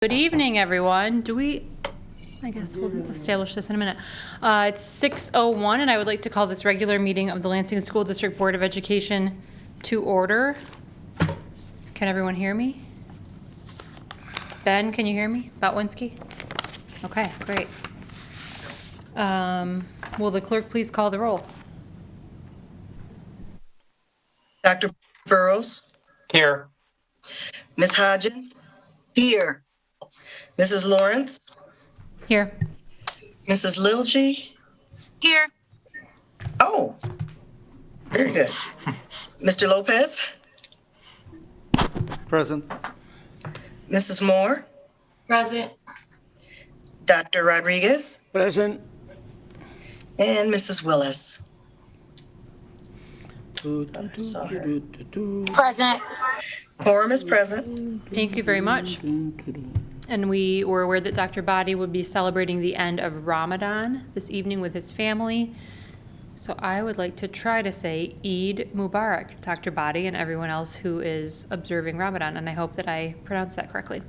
Good evening, everyone. I guess we'll establish this in a minute. It's 6:01, and I would like to call this regular meeting of the Lansing School District Board of Education to order. Can everyone hear me? Ben, can you hear me? Botwinski? Okay, great. Will the clerk please call the roll? Dr. Burrows? Here. Ms. Hodgen? Here. Mrs. Lawrence? Here. Mrs. Lilgy? Here. Oh, very good. Mr. Lopez? Present. Mrs. Moore? Present. Dr. Rodriguez? Present. And Mrs. Willis? Present. Quorum is present. Thank you very much. And we were aware that Dr. Body would be celebrating the end of Ramadan this evening with his family. So I would like to try to say Eid Mubarak, Dr. Body, and everyone else who is observing Ramadan, and I hope that I pronounced that correctly.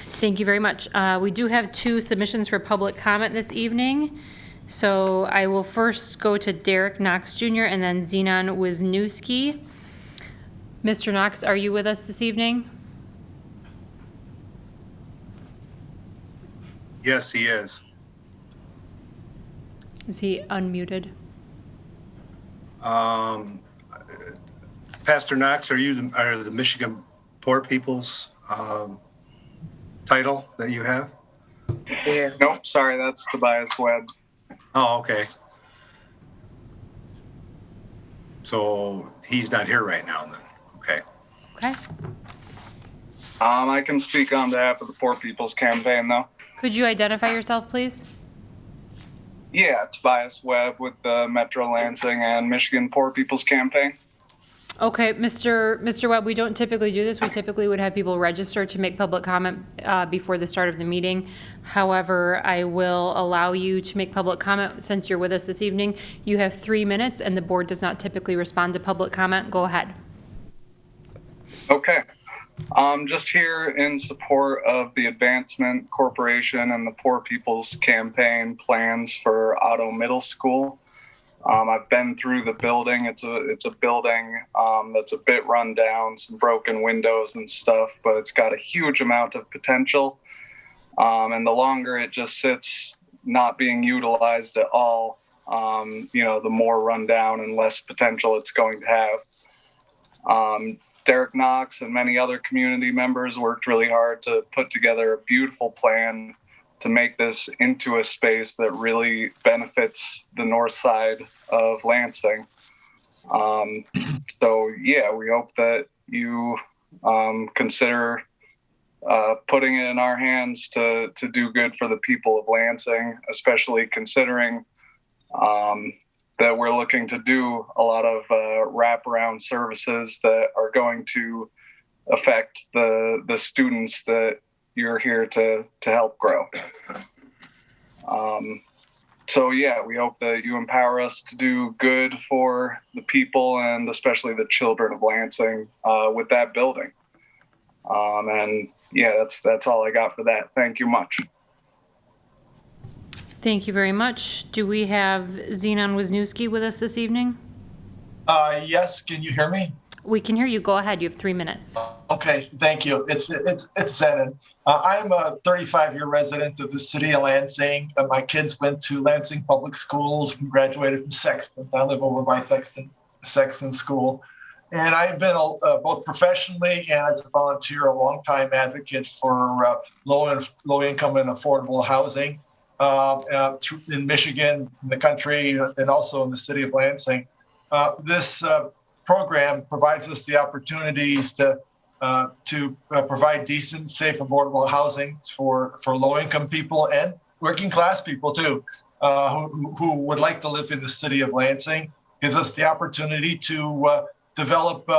Thank you very much. We do have 2 submissions for public comment this evening. So I will first go to Derek Knox Jr. and then Xenon Wisniewski. Mr. Knox, are you with us this evening? Yes, he is. Is he unmuted? Pastor Knox, are the Michigan Poor People's title that you have? There. Nope, sorry, that's Tobias Webb. Oh, okay. So he's not here right now then. Okay. Okay. I can speak on behalf of the Poor People's Campaign, though. Could you identify yourself, please? Yeah, Tobias Webb with the Metro Lansing and Michigan Poor People's Campaign. Okay, Mr. Webb, we don't typically do this. We typically would have people register to make public comment before the start of the meeting. However, I will allow you to make public comment since you're with us this evening. You have 3 minutes, and the board does not typically respond to public comment. Go ahead. Okay. Just here in support of the Advancement Corporation and the Poor People's Campaign plans for Otto Middle School. I've been through the building. It's a building that's a bit run down, some broken windows and stuff, but it's got a huge amount of potential. And the longer it just sits not being utilized at all, the more run down and less potential it's going to have. Derek Knox and many other community members worked really hard to put together a beautiful plan to make this into a space that really benefits the north side of Lansing. We hope that you consider putting it in our hands to do good for the people of Lansing, especially considering that we're looking to do a lot of wraparound services that are going to affect the students that you're here to help grow. We hope that you empower us to do good for the people and especially the children of Lansing with that building. That's all I got for that. Thank you much. Thank you very much. Do we have Xenon Wisniewski with us this evening? Yes, can you hear me? We can hear you. Go ahead. You have 3 minutes. Okay, thank you. It's Xenon. I'm a 35-year resident of the city of Lansing. My kids went to Lansing Public Schools and graduated from Sexton. I live over by Sexton School. And I've been both professionally and as a volunteer, a longtime advocate for low income and affordable housing in Michigan, in the country, and also in the city of Lansing. This program provides us the opportunities to provide decent, safe, affordable housing for low-income people and working-class people too, who would like to live in the city of Lansing. Gives us the opportunity to develop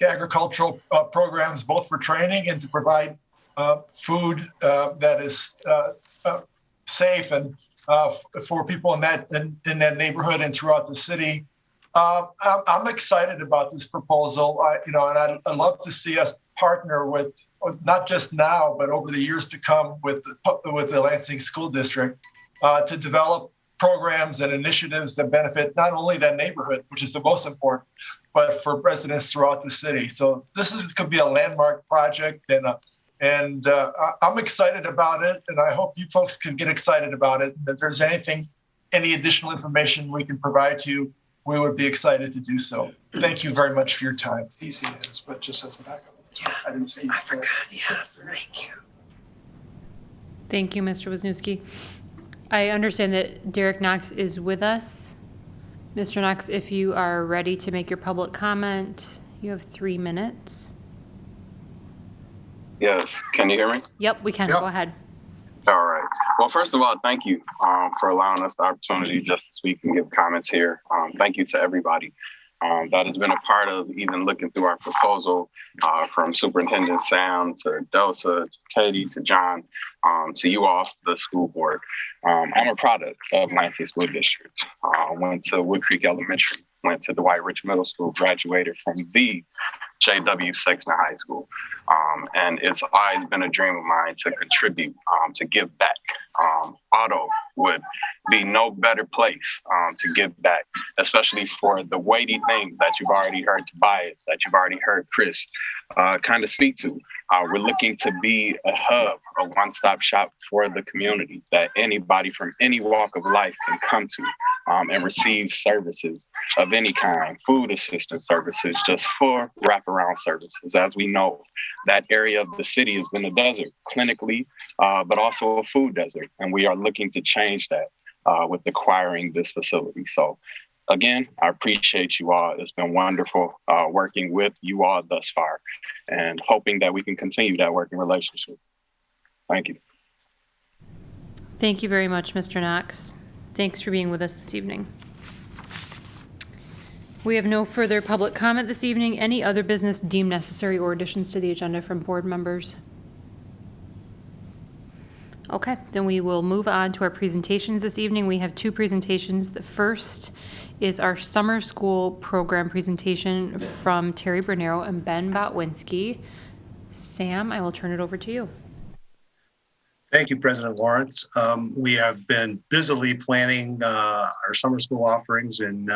agricultural programs, both for training and to provide food that is safe and for people in that neighborhood and throughout the city. I'm excited about this proposal, and I'd love to see us partner with not just now, but over the years to come with the Lansing School District to develop programs and initiatives that benefit not only that neighborhood, which is the most important, but for residents throughout the city. So this could be a landmark project, and I'm excited about it, and I hope you folks can get excited about it. If there's any additional information we can provide to you, we would be excited to do so. Thank you very much for your time. Easy is, but just as a backup. Yeah, I didn't see. I forgot. Yes, thank you. Thank you, Mr. Wisniewski. I understand that Derek Knox is with us. Mr. Knox, if you are ready to make your public comment, you have 3 minutes. Yes. Can you hear me? Yep, we can. Yep. Go ahead. All right. Well, first of all, thank you for allowing us the opportunity just to speak and give comments here. Thank you to everybody that has been a part of even looking through our proposal, from Superintendent Sam to Delsa to Katie to John, to you all, the school board. I'm a product of Lansing School District. Went to Wood Creek Elementary, went to Dwight Rich Middle School, graduated from the J.W. Sexton High School. And it's always been a dream of mine to contribute, to give back. Auto would be no better place to give back, especially for the weighty things that you've already heard Tobias, that you've already heard Chris kind of speak to. We're looking to be a hub, a one-stop shop for the community that anybody from any walk of life can come to and receive services of any kind, food assistance services, just for wraparound services. As we know, that area of the city is in a desert, clinically, but also a food desert. And we are looking to change that with acquiring this facility. So again, I appreciate you all. It's been wonderful working with you all thus far and hoping that we can continue that working relationship. Thank you. Thank you very much, Mr. Knox. Thanks for being with us this evening. We have no further public comment this evening. Any other business deemed necessary or additions to the agenda from board members? Okay, then we will move on to our presentations this evening. We have 2 presentations. The first is our summer school program presentation from Terry Bernero and Ben Botwinski. Sam, I will turn it over to you. Thank you, President Lawrence. We have been busily planning our summer school offerings, and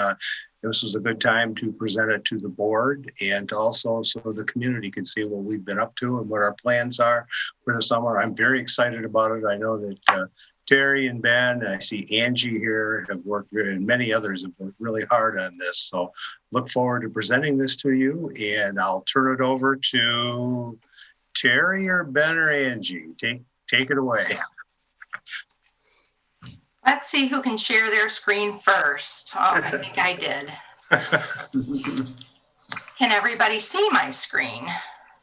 this was a good time to present it to the board and also so the community can see what we've been up to and what our plans are for the summer. I'm very excited about it. I know that Terry and Ben, and I see Angie here, have worked, and many others have worked really hard on this. So look forward to presenting this to you, and I'll turn it over to Terry or Ben or Angie. Take it away. Let's see who can share their screen first. Oh, I think I did. Can everybody see my screen?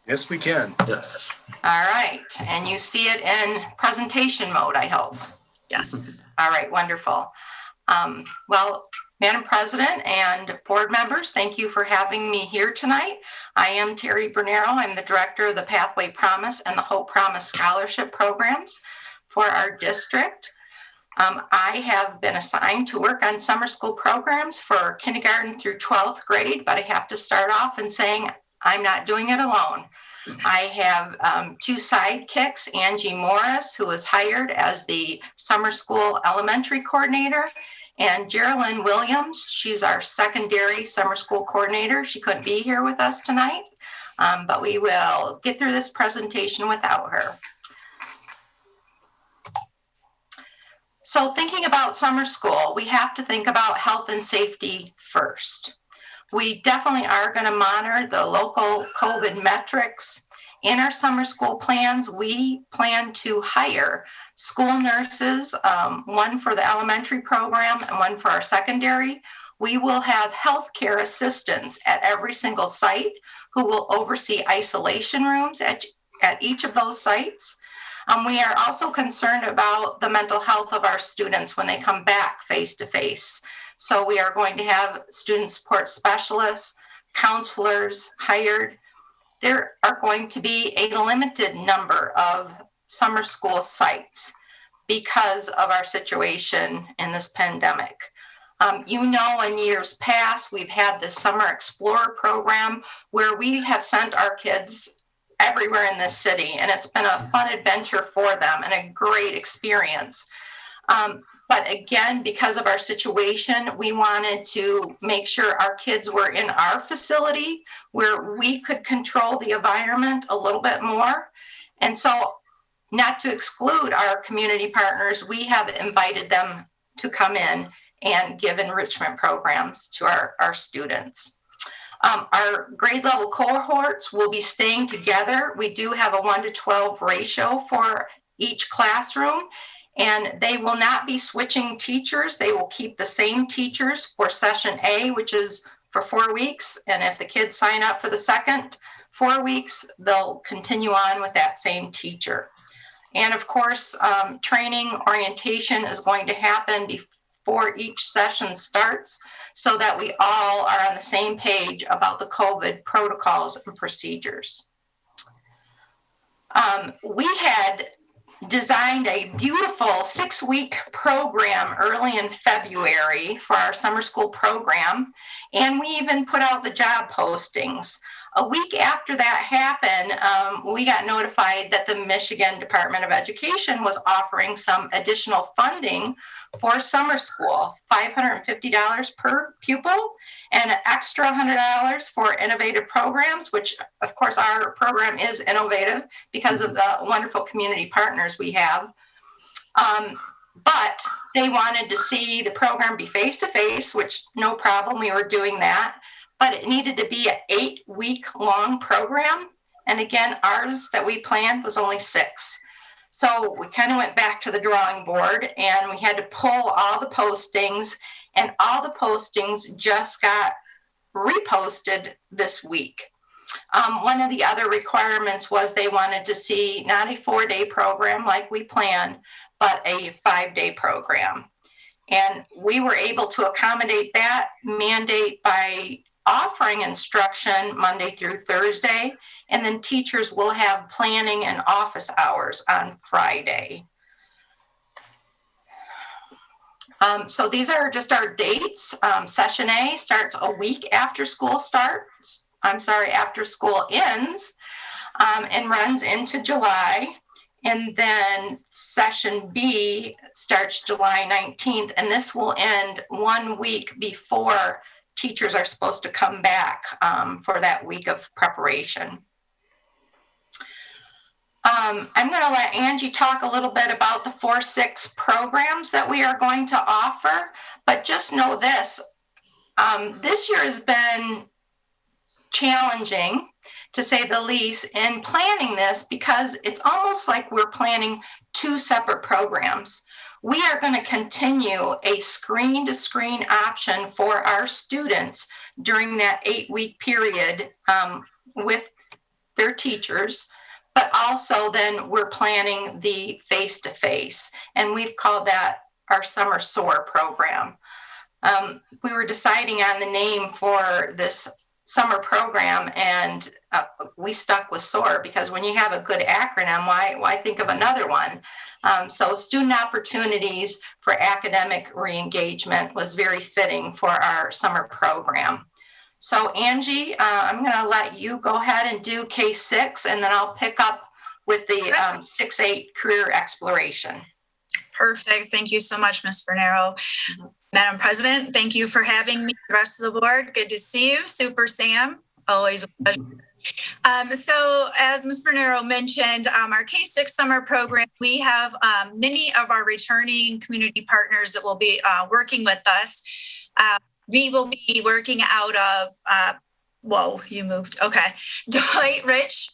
Yes, we can. All right. And you see it in presentation mode, I hope. Yes. All right. Wonderful. Well, Madam President and board members, thank you for having me here tonight. I am Terry Bernero. I'm the director of the Pathway Promise and the Hope Promise Scholarship programs for our district. I have been assigned to work on summer school programs for kindergarten through 12th grade, but I have to start off in saying I'm not doing it alone. I have 2 sidekicks, Angie Morris, who was hired as the summer school elementary coordinator, and Geraldine Williams. She's our secondary summer school coordinator. She couldn't be here with us tonight, but we will get through this presentation without her. So thinking about summer school, we have to think about health and safety first. We definitely are going to monitor the local COVID metrics. In our summer school plans, we plan to hire school nurses, one for the elementary program and one for our secondary. We will have healthcare assistants at every single site who will oversee isolation rooms at each of those sites. We are also concerned about the mental health of our students when they come back face to face. So we are going to have student support specialists, counselors hired. There are going to be a limited number of summer school sites because of our situation in this pandemic. You know, in years past, we've had the Summer Explorer program where we have sent our kids everywhere in this city, and it's been a fun adventure for them and a great experience. But again, because of our situation, we wanted to make sure our kids were in our facility where we could control the environment a little bit more. And so, not to exclude our community partners, we have invited them to come in and give enrichment programs to our students. Our grade level cohorts will be staying together. We do have a 1-to-12 ratio for each classroom, and they will not be switching teachers. They will keep the same teachers for session A, which is for 4 weeks. And if the kids sign up for the second 4 weeks, they'll continue on with that same teacher. And of course, training orientation is going to happen before each session starts so that we all are on the same page about the COVID protocols and procedures. We had designed a beautiful 6-week program early in February for our summer school program, and we even put out the job postings. A week after that happened, we got notified that the Michigan Department of Education was offering some additional funding for summer school, $550 per pupil, and an extra $100 for innovative programs, which of course our program is innovative because of the wonderful community partners we have. But they wanted to see the program be face-to-face, which no problem, we were doing that. But it needed to be an 8-week long program. And again, ours that we planned was only 6. So we kind of went back to the drawing board and we had to pull all the postings, and all the postings just got reposted this week. One of the other requirements was they wanted to see not a 4-day program like we planned, but a 5-day program. And we were able to accommodate that mandate by offering instruction Monday through Thursday, and then teachers will have planning and office hours on Friday. So these are just our dates. Session A starts a week after school after school ends, and runs into July. And then session B starts July 19th, and this will end 1 week before teachers are supposed to come back for that week of preparation. I'm going to let Angie talk a little bit about the 4-6 programs that we are going to offer, but just know this, this year has been challenging, to say the least, in planning this, because it's almost like we're planning 2 separate programs. We are going to continue a screen-to-screen option for our students during that 8-week period with their teachers, but also then we're planning the face-to-face, and we've called that our Summer Soar program. We were deciding on the name for this summer program, and we stuck with SOAR because when you have a good acronym, why think of another one? So student opportunities for academic re-engagement was very fitting for our summer program. So Angie, I'm going to let you go ahead and do K6, and then I'll pick up with the 6-8 career exploration. Perfect. Thank you so much, Ms. Bernero. Mm-hmm. Madam President, thank you for having me. The rest of the board, good to see you. Super Sam, always a pleasure. So as Ms. Bernero mentioned, our K6 summer program, we have many of our returning community partners that will be working with us. We will be working out of, whoa, you moved. Okay. Dwight Rich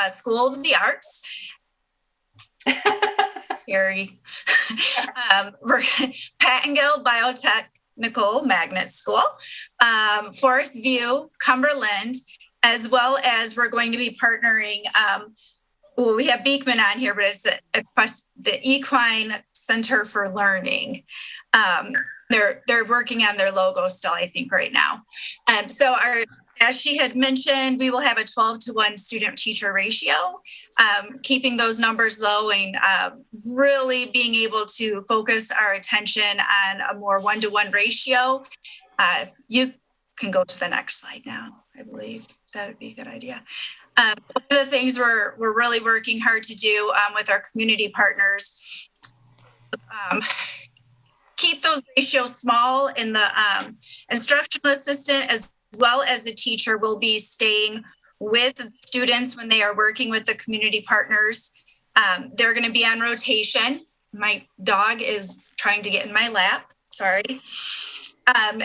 School of the Arts. Harry. Pattengill Biotechnical Magnet School. Forest View, Cumberland, as well as we're going to be partnering, well, we have Beekman on here, but it's the Equine Center for Learning. They're working on their logo still, I think, right now. So as she had mentioned, we will have a 12-to-1 student-teacher ratio, keeping those numbers low and really being able to focus our attention on a more 1-to-1 ratio. You can go to the next slide now, I believe. That would be a good idea. One of the things we're really working hard to do with our community partners, keep those ratios small, and the instructional assistant as well as the teacher will be staying with the students when they are working with the community partners. They're going to be on rotation. My dog is trying to get in my lap. Sorry.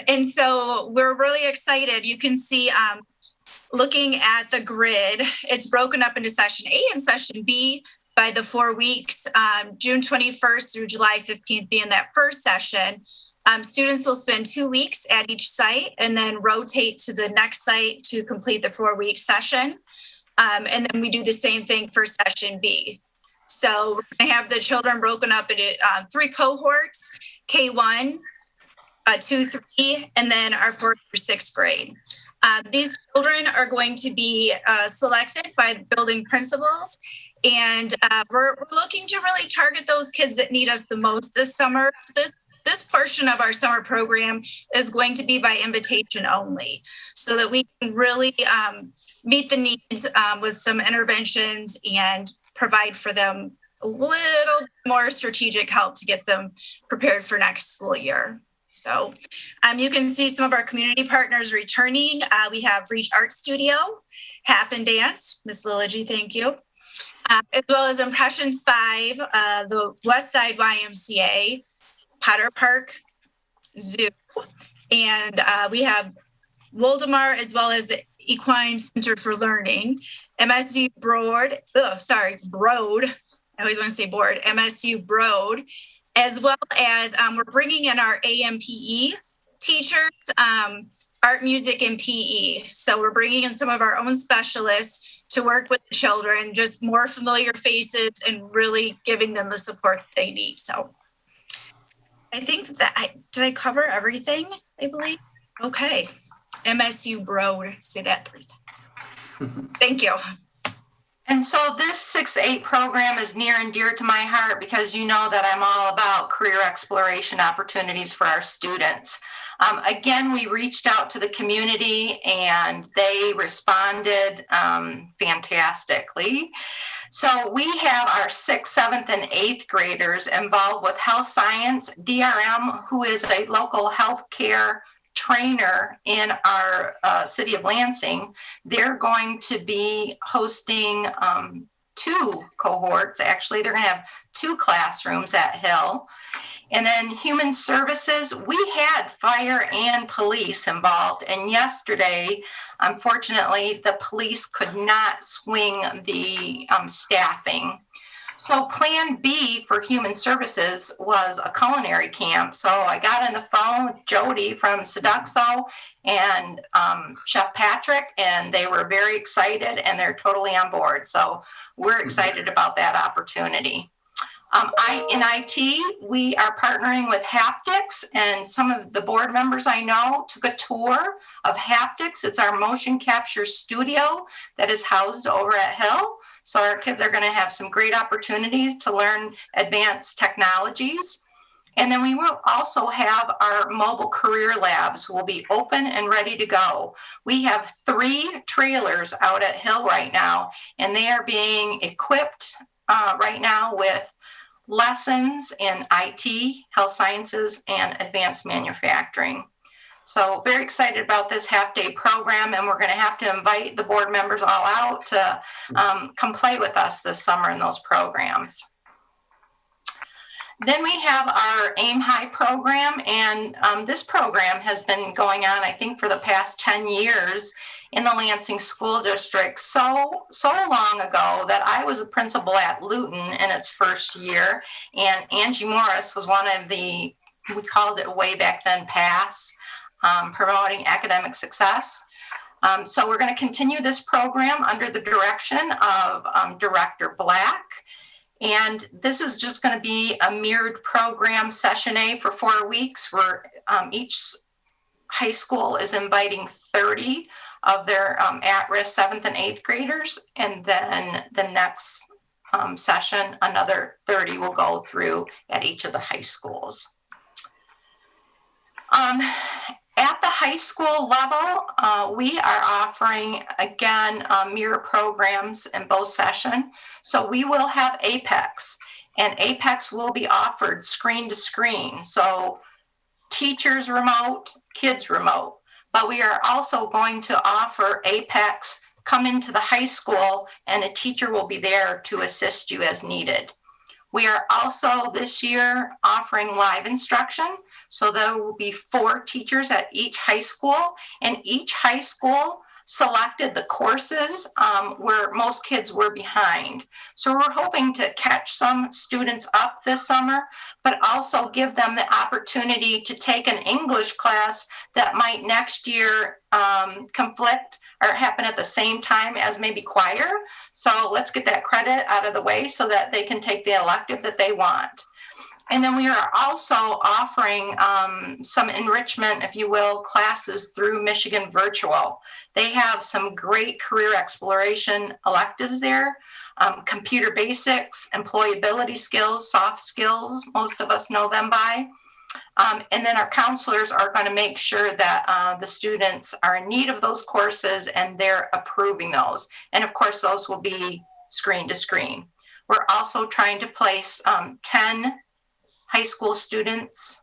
And so we're really excited. You can see, looking at the grid, it's broken up into session A and session B by the 4 weeks, June 21st through July 15th being that first session. Students will spend 2 weeks at each site and then rotate to the next site to complete the 4-week session. And then we do the same thing for session B. So we're going to have the children broken up into 3 cohorts, K1, 2, 3, and then our 4th through 6th grade. These children are going to be selected by the building principals, and we're looking to really target those kids that need us the most this summer. This portion of our summer program is going to be by invitation only, so that we can really meet the needs with some interventions and provide for them a little more strategic help to get them prepared for next school year. So you can see some of our community partners returning. We have Reach Art Studio, Hap and Dance, Miss Lilligy, thank you. As well as Impressions 5, the West Side YMCA, Potter Park Zoo, and we have Woldemar as well as the Equine Center for Learning, MSU Broad, I always want to say Board, MSU Broad, as well as we're bringing in our AMPE teachers, art, music, and PE. So we're bringing in some of our own specialists to work with the children, just more familiar faces and really giving them the support that they need. So I think that did I cover everything, I believe? Okay. MSU Broad, say that 3 times. Thank you. And so this 6-8 program is near and dear to my heart because you know that I'm all about career exploration opportunities for our students. Again, we reached out to the community and they responded fantastically. So we have our 6th, 7th, and 8th graders involved with health science. DRM, who is a local healthcare trainer in our city of Lansing, they're going to be hosting 2 cohorts. Actually, they're going to have 2 classrooms at Hill. And then human services, we had fire and police involved. And yesterday, unfortunately, the police could not swing the staffing. So plan B for human services was a culinary camp. So I got on the phone with Jody from Seduxo and Chef Patrick, and they were very excited and they're totally on board. So we're excited about that opportunity. In IT, we are partnering with Haptics, and some of the board members I know took a tour of Haptics. It's our motion capture studio that is housed over at Hill. So our kids are going to have some great opportunities to learn advanced technologies. And then we will also have our mobile career labs will be open and ready to go. We have 3 trailers out at Hill right now, and they are being equipped right now with lessons in IT, health sciences, and advanced manufacturing. So very excited about this half-day program, and we're going to have to invite the board members all out to come play with us this summer in those programs. Then we have our Aim High program, and this program has been going on, I think, for the past 10 years in the Lansing School District, so long ago that I was a principal at Luton in its first year, and Angie Morris was one of the, we called it way back then, PASS, promoting academic success. So we're going to continue this program under the direction of Director Black. And this is just going to be a mirrored program, session A for 4 weeks, where each high school is inviting 30 of their at-risk 7th and 8th graders. And then the next session, another 30 will go through at each of the high schools. At the high school level, we are offering, again, mirror programs in both sessions. So we will have Apex, and Apex will be offered screen to screen. So teachers remote, kids remote. But we are also going to offer Apex, come into the high school, and a teacher will be there to assist you as needed. We are also this year offering live instruction. So there will be 4 teachers at each high school, and each high school selected the courses where most kids were behind. So we're hoping to catch some students up this summer, but also give them the opportunity to take an English class that might next year conflict or happen at the same time as maybe choir. So let's get that credit out of the way so that they can take the elective that they want. And then we are also offering some enrichment, if you will, classes through Michigan Virtual. They have some great career exploration electives there, computer basics, employability skills, soft skills, most of us know them by. And then our counselors are going to make sure that the students are in need of those courses and they're approving those. And of course, those will be screen to screen. We're also trying to place 10 high school students,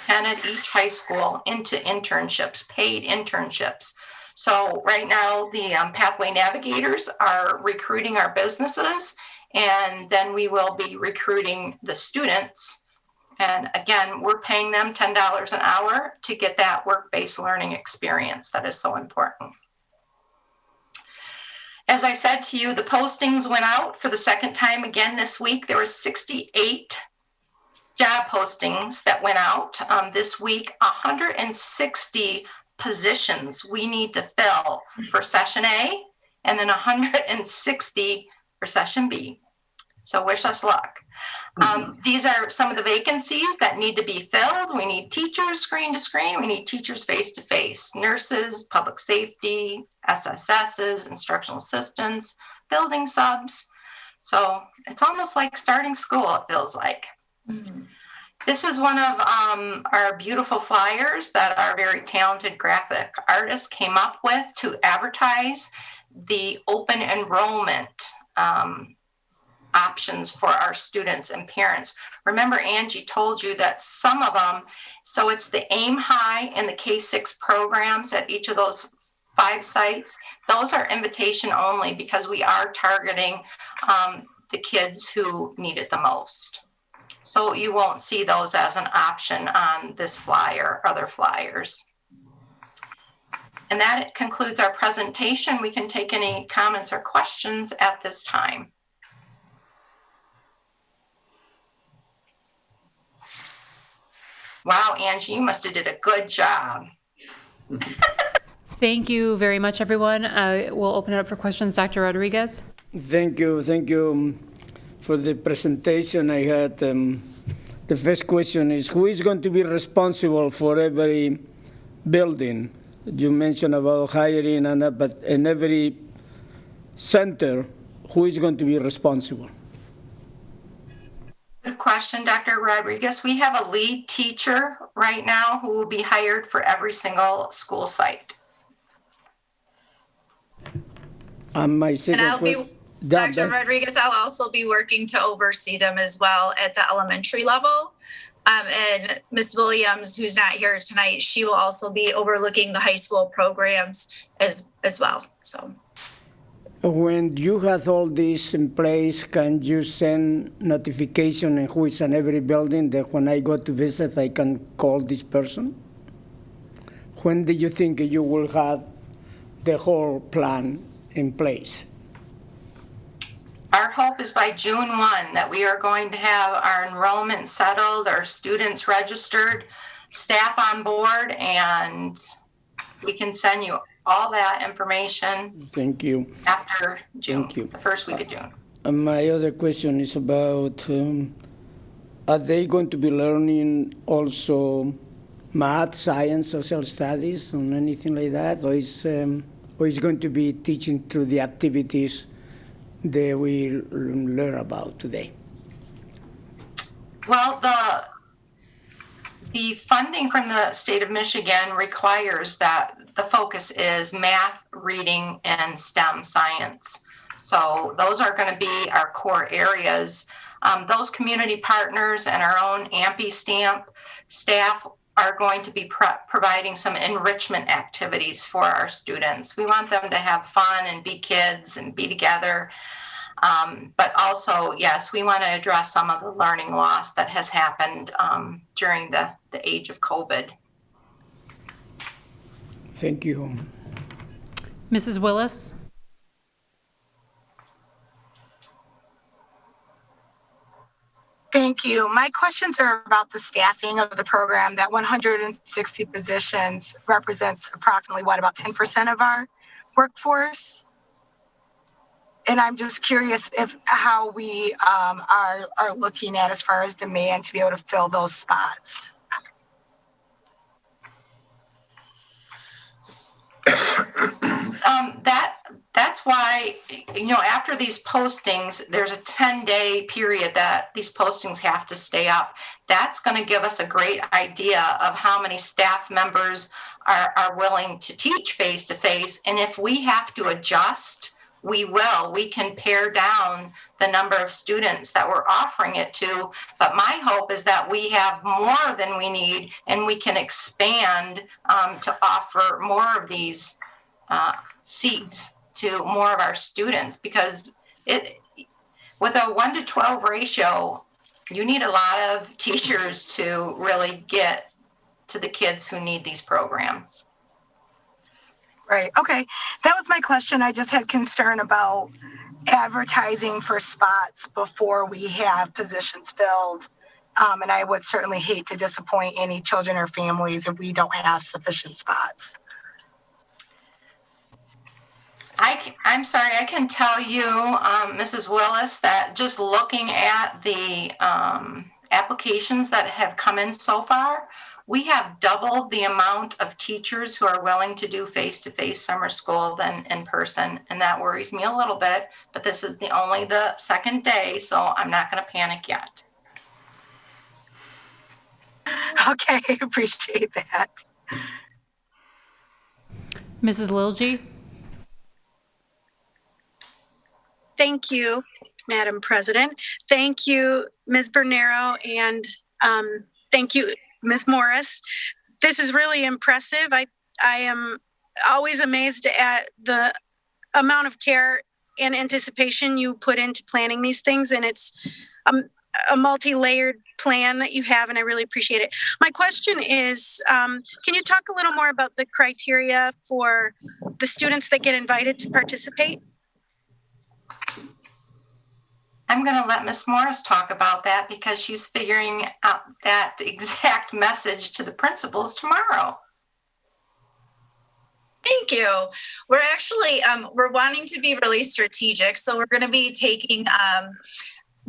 10 at each high school, into internships, paid internships. So right now, the Pathway Navigators are recruiting our businesses, and then we will be recruiting the students. And again, we're paying them $10 an hour to get that work-based learning experience that is so important. As I said to you, the postings went out for the second time again this week. There were 68 job postings that went out this week, 160 positions we need to fill for session A, and then 160 for session B. So wish us luck. These are some of the vacancies that need to be filled. We need teachers screen to screen. We need teachers face to face, nurses, public safety, SSSs, instructional assistants, building subs. So it's almost like starting school, it feels like. This is one of our beautiful flyers that our very talented graphic artist came up with to advertise the open enrollment options for our students and parents. Remember, Angie told you that some of them, so it's the AIM High and the K-6 programs at each of those 5 sites. Those are invitation only because we are targeting the kids who need it the most. So you won't see those as an option on this flyer or other flyers. And that concludes our presentation. We can take any comments or questions at this time. Wow, Angie, you must have did a good job. Thank you very much, everyone. We'll open it up for questions. Dr. Rodriguez? Thank you for the presentation. I had the first question is, who is going to be responsible for every building? You mentioned about hiring, but in every center, who is going to be responsible? Good question, Dr. Rodriguez. We have a lead teacher right now who will be hired for every single school site. My second question. Dr. Rodriguez, I'll also be working to oversee them as well at the elementary level. And Ms. Williams, who's not here tonight, she will also be overlooking the high school programs as well. So, when you have all this in place, can you send notification and who is in every building that when I go to visit, I can call this person? When do you think you will have the whole plan in place? Our hope is by June 1 that we are going to have our enrollment settled, our students registered, staff on board, and we can send you all that information. Thank you. After June, Thank you. The first week of June. My other question is about, are they going to be learning also math, science, social studies, or anything like that? Or is going to be teaching through the activities that we learn about today? Well, The funding from the state of Michigan requires that the focus is math, reading, and STEM science. So those are going to be our core areas. Those community partners and our own AMPI stamp staff are going to be providing some enrichment activities for our students. We want them to have fun and be kids and be together. But also, yes, we want to address some of the learning loss that has happened during the age of COVID. Thank you. Mrs. Willis? Thank you. My questions are about the staffing of the program. That 160 positions represents approximately, about 10% of our workforce? And I'm just curious how we are looking at as far as demand to be able to fill those spots. That's why, after these postings, there's a 10-day period that these postings have to stay up. That's going to give us a great idea of how many staff members are willing to teach face-to-face. And if we have to adjust, we will. We can pare down the number of students that we're offering it to. But my hope is that we have more than we need and we can expand to offer more of these seats to more of our students, because with a 1 to 12 ratio, you need a lot of teachers to really get to the kids who need these programs. Right. Okay. That was my question. I just had concern about advertising for spots before we have positions filled. And I would certainly hate to disappoint any children or families if we don't have sufficient spots. I'm sorry, I can tell you, Mrs. Willis, that just looking at the applications that have come in so far, we have doubled the amount of teachers who are willing to do face-to-face summer school than in person. And that worries me a little bit, but this is only the second day, so I'm not going to panic yet. Okay, appreciate that. Mrs. Lilje? Thank you, Madam President. Thank you, Ms. Bernero, and thank you, Ms. Morris. This is really impressive. I am always amazed at the amount of care and anticipation you put into planning these things, and it's a multi-layered plan that you have, and I really appreciate it. My question is, can you talk a little more about the criteria for the students that get invited to participate? I'm going to let Ms. Morris talk about that because she's figuring out that exact message to the principals tomorrow. Thank you. We're actually, we're wanting to be really strategic. So we're going to be taking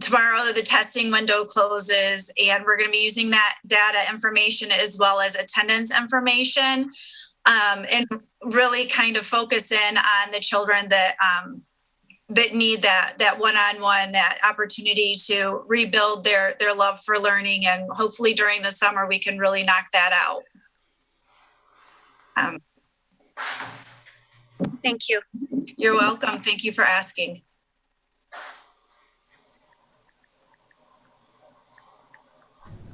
tomorrow, the testing window closes, and we're going to be using that data information as well as attendance information, and really kind of focus in on the children that that need that one-on-one, that opportunity to rebuild their love for learning. And hopefully during the summer, we can really knock that out. Thank you. You're welcome. Thank you for asking.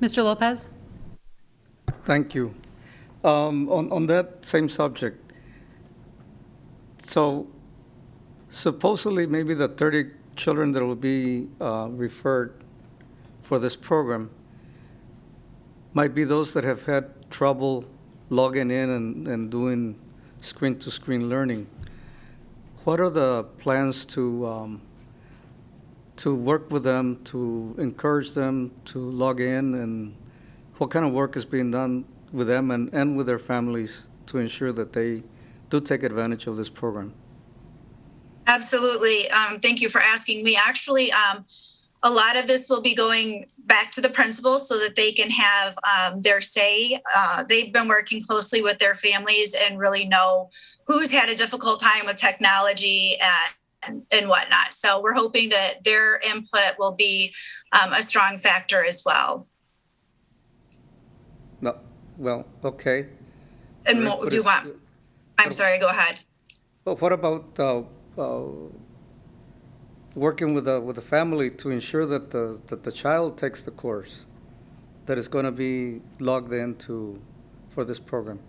Mr. Lopez? Thank you. On that same subject, so supposedly maybe the 30 children that will be referred for this program might be those that have had trouble logging in and doing screen-to-screen learning. What are the plans to work with them, to encourage them to log in, and what kind of work is being done with them and with their families to ensure that they do take advantage of this program? Absolutely. Thank you for asking. We actually, a lot of this will be going back to the principals so that they can have their say. They've been working closely with their families and really know who's had a difficult time with technology and whatnot. So we're hoping that their input will be a strong factor as well. No, well, okay. And Right, but do you it's- want, I'm sorry, go ahead. But what about working with the family to ensure that the child takes the course that is going to be logged into for this program?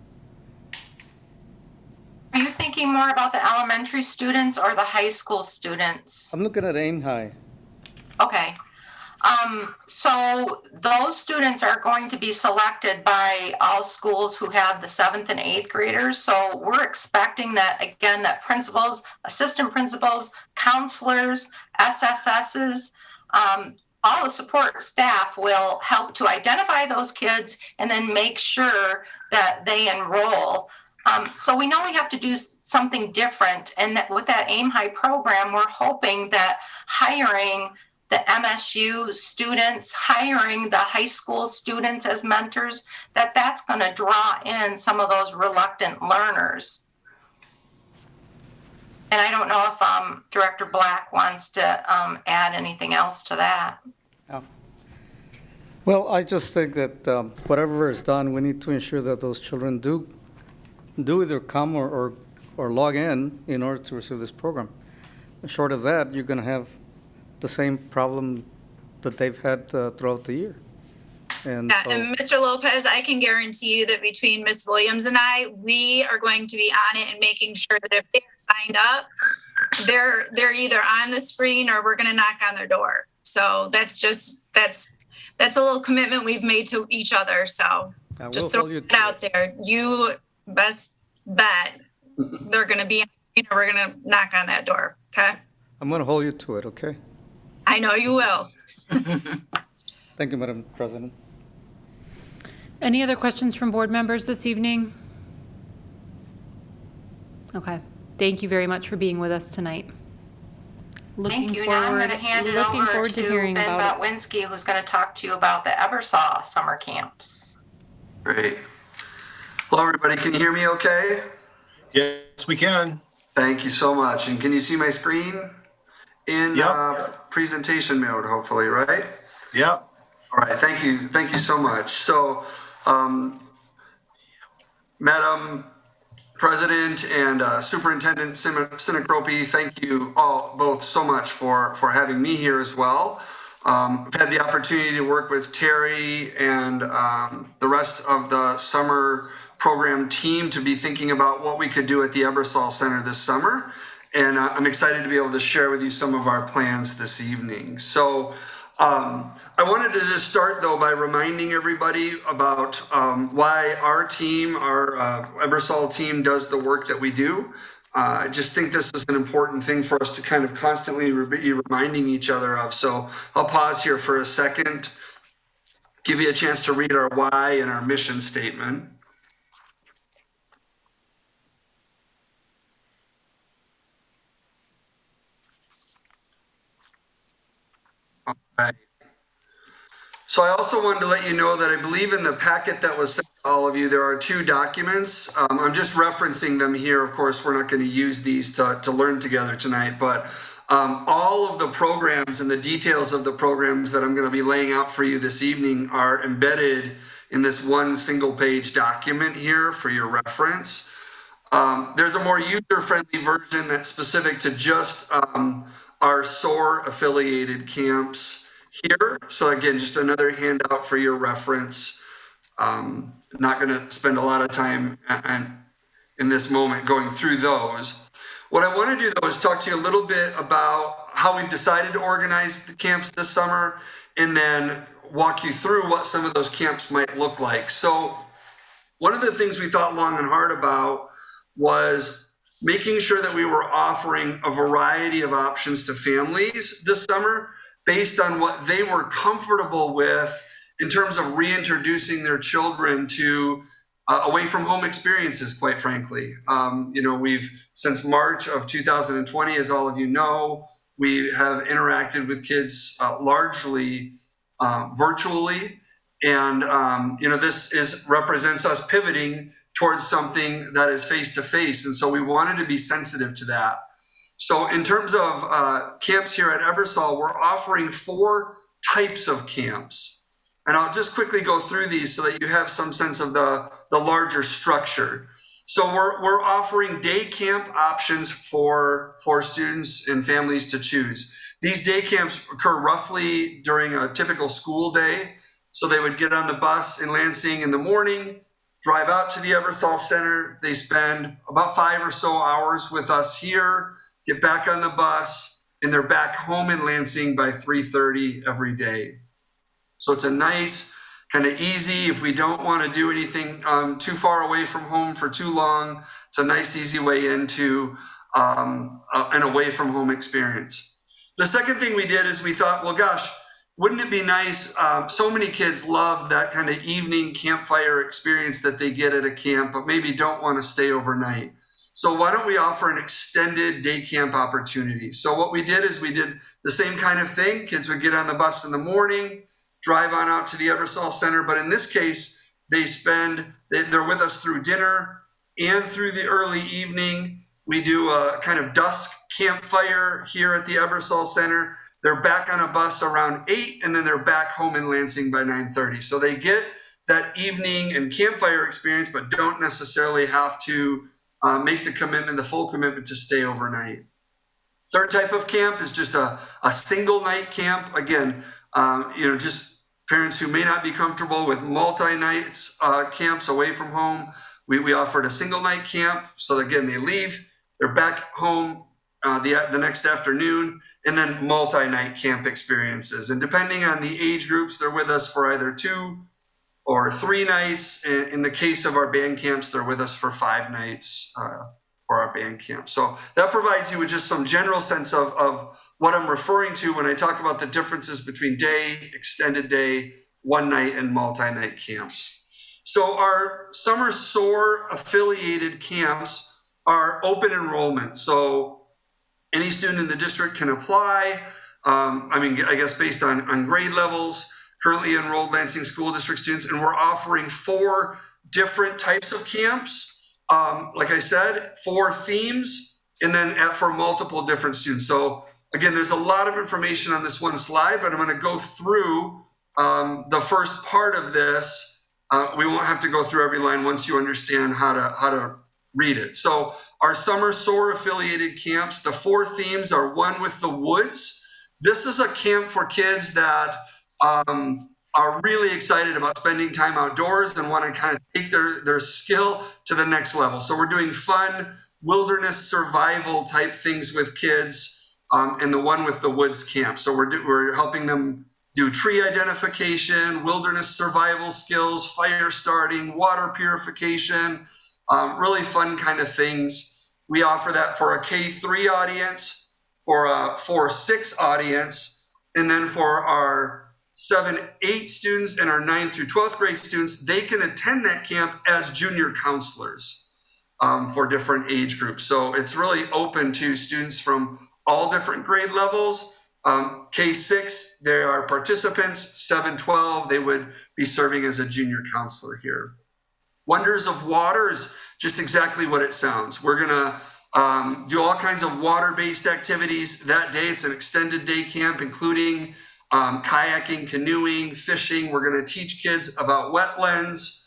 Are you thinking more about the elementary students or the high school students? I'm looking at Aim High. Okay. So those students are going to be selected by all schools who have the 7th and 8th graders. So we're expecting that, again, that principals, assistant principals, counselors, SSSs, all the support staff will help to identify those kids and then make sure that they enroll. So we know we have to do something different. And that with that Aim High program, we're hoping that hiring the MSU students, hiring the high school students as mentors, that's going to draw in some of those reluctant learners. And I don't know if Director Black wants to add anything else to that. Well, I just think that whatever is done, we need to ensure that those children do either come or log in order to receive this program. Short of that, you're going to have the same problem that they've had throughout the year. And, Yeah, and Mr. Lopez, I can guarantee you that between Ms. Williams and I, we are going to be on it and making sure that if they're signed up, they're either on the screen or we're going to knock on their door. So that's a little commitment we've made to each other. So just throw it out there. You best bet they're going to be on the screen or we're going to knock on that door. Okay. I'm going to hold you to it, okay? I know you will. Thank you, Madam President. Any other questions from board members this evening? Okay. Thank you very much for being with us tonight. Thank you. Now I'm going to hand it over to Ben Botwinski, who's going to talk to you about the Ebersol summer camps. Great. Hello, everybody. Can you hear me okay? Yes, we can. Thank you so much. And can you see my screen in presentation mode, hopefully, right? Yep. All right. Thank you. Thank you so much. So, Madam President and Superintendent Sinacropi, thank you all both so much for having me here as well. I've had the opportunity to work with Terry and the rest of the summer program team to be thinking about what we could do at the Ebersol Center this summer. And I'm excited to be able to share with you some of our plans this evening. So I wanted to just start though by reminding everybody about why our team, our Ebersol team, does the work that we do. I just think this is an important thing for us to kind of constantly be reminding each other of. So I'll pause here for a second, give you a chance to read our why and our mission statement. All right. So I also wanted to let you know that I believe in the packet that was sent to all of you, there are 2 documents. I'm just referencing them here. Of course, we're not going to use these to learn together tonight, but all of the programs and the details of the programs that I'm going to be laying out for you this evening are embedded in this one single page document here for your reference. There's a more user-friendly version that's specific to just our Soar affiliated camps here. So again, just another handout for your reference. Not going to spend a lot of time in this moment going through those. What I want to do though is talk to you a little bit about how we've decided to organize the camps this summer, and then walk you through what some of those camps might look like. So one of the things we thought long and hard about was making sure that we were offering a variety of options to families this summer based on what they were comfortable with in terms of reintroducing their children to away from home experiences, quite frankly. We've, since March of 2020, as all of you know, we have interacted with kids largely virtually. And, this represents us pivoting towards something that is face-to-face. And so we wanted to be sensitive to that. So in terms of camps here at Ebersol, we're offering 4 types of camps. And I'll just quickly go through these so that you have some sense of the larger structure. So we're offering day camp options for students and families to choose. These day camps occur roughly during a typical school day. So they would get on the bus in Lansing in the morning, drive out to the Ebersol Center. They spend about 5 or so hours with us here, get back on the bus, and they're back home in Lansing by 3:30 every day. So it's a nice, kind of easy, if we don't want to do anything too far away from home for too long, it's a nice, easy way into an away from home experience. The second thing we did is we thought, well, gosh, wouldn't it be nice? So many kids love that kind of evening campfire experience that they get at a camp, but maybe don't want to stay overnight. So why don't we offer an extended day camp opportunity? So what we did is we did the same kind of thing. Kids would get on the bus in the morning, drive on out to the Ebersol Center. But in this case, they're with us through dinner and through the early evening. We do a kind of dusk campfire here at the Ebersol Center. They're back on a bus around 8, and then they're back home in Lansing by 9:30. So they get that evening and campfire experience, but don't necessarily have to make the full commitment to stay overnight. Third type of camp is just a single night camp. Again, just parents who may not be comfortable with multi-night camps away from home. We offered a single night camp. So again, they leave, they're back home the next afternoon, and then multi-night camp experiences. And depending on the age groups, they're with us for either 2 or 3 nights. In the case of our band camps, they're with us for 5 nights for our band camp. So that provides you with just some general sense of what I'm referring to when I talk about the differences between day, extended day, one night, and multi-night camps. So our summer Soar affiliated camps are open enrollment. So any student in the district can apply. I guess based on grade levels, currently enrolled Lansing School District students, and we're offering 4 different types of camps. Like I said, 4 themes, and then for multiple different students. So again, there's a lot of information on this one slide, but I'm going to go through the first part of this. We won't have to go through every line once you understand how to read it. So our summer Soar affiliated camps, the 4 themes are One with the Woods. This is a camp for kids that are really excited about spending time outdoors and want to kind of take their skill to the next level. So we're doing fun wilderness survival type things with kids in the One with the Woods camp. So we're helping them do tree identification, wilderness survival skills, fire starting, water purification, really fun kind of things. We offer that for a K-3 audience, for a 4-6 audience, and then for our 7-8 students and our 9th through 12th grade students, they can attend that camp as junior counselors for different age groups. So it's really open to students from all different grade levels. K-6, there are participants. 7-12, they would be serving as a junior counselor here. Wonders of Water is just exactly what it sounds. We're gonna do all kinds of water-based activities that day. It's an extended day camp, including kayaking, canoeing, fishing. We're gonna teach kids about wetlands.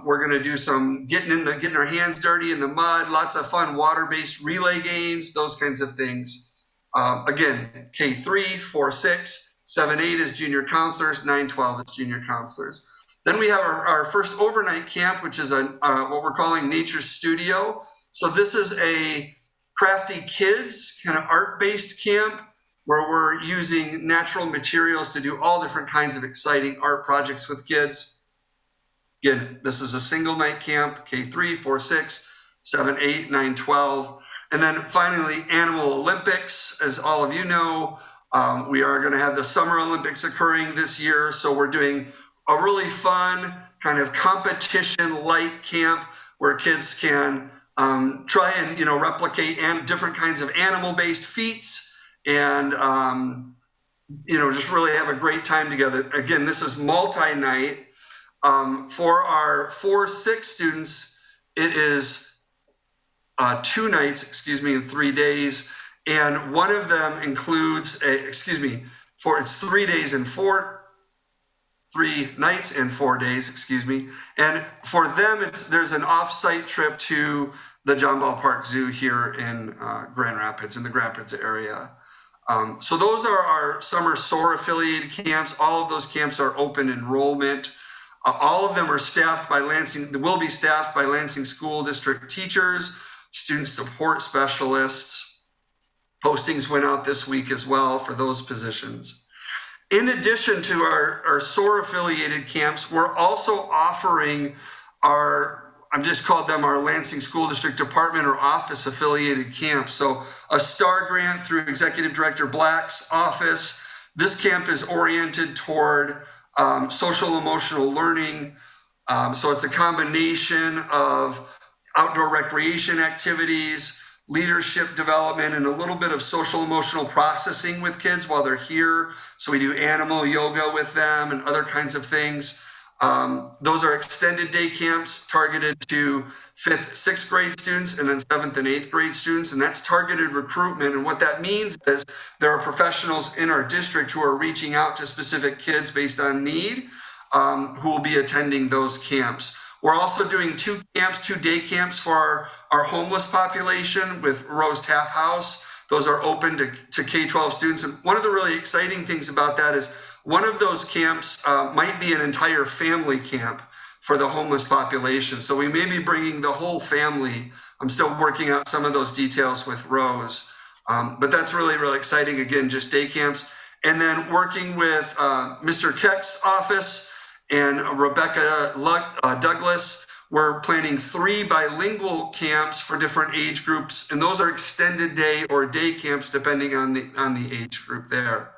We're gonna do some getting our hands dirty in the mud, lots of fun water-based relay games, those kinds of things. Again, K-3, 4-6, 7-8 is junior counselors, 9-12 is junior counselors. Then we have our first overnight camp, which is what we're calling Nature Studio. So this is a crafty kids kind of art-based camp where we're using natural materials to do all different kinds of exciting art projects with kids. Again, this is a single night camp, K-3, 4-6, 7-8, 9-12. And then finally, Animal Olympics. As all of you know, we are going to have the Summer Olympics occurring this year. So we're doing a really fun kind of competition-like camp where kids can try and replicate different kinds of animal-based feats and just really have a great time together. Again, this is multi-night. For our 4-6 students, it is 2 nights, in 3 days. And one of them includes it's 3 days and 4 3 nights and 4 days, excuse me. And for them, there's an off-site trip to the John Ball Park Zoo here in Grand Rapids, in the Grand Rapids area. So those are our summer SOAR affiliated camps. All of those camps are open enrollment. All of them are staffed by Lansing, will be staffed by Lansing School District teachers, student support specialists. Postings went out this week as well for those positions. In addition to our SOAR affiliated camps, we're also offering I've just called them our Lansing School District Department or Office affiliated camps. So a STAR grant through Executive Director Black's office. This camp is oriented toward social emotional learning. So it's a combination of outdoor recreation activities, leadership development, and a little bit of social emotional processing with kids while they're here. So we do animal yoga with them and other kinds of things. Those are extended day camps targeted to 5th, 6th grade students and then 7th and 8th grade students. And that's targeted recruitment. And what that means is there are professionals in our district who are reaching out to specific kids based on need, who will be attending those camps. We're also doing 2 day camps for our homeless population with Rose Tap House. Those are open to K-12 students. And one of the really exciting things about that is one of those camps might be an entire family camp for the homeless population. So we may be bringing the whole family. I'm still working out some of those details with Rose. But that's really, really exciting. Again, just day camps. And then working with Mr. Keck's office and Rebecca Douglas, we're planning 3 bilingual camps for different age groups. And those are extended day or day camps, depending on the age group there.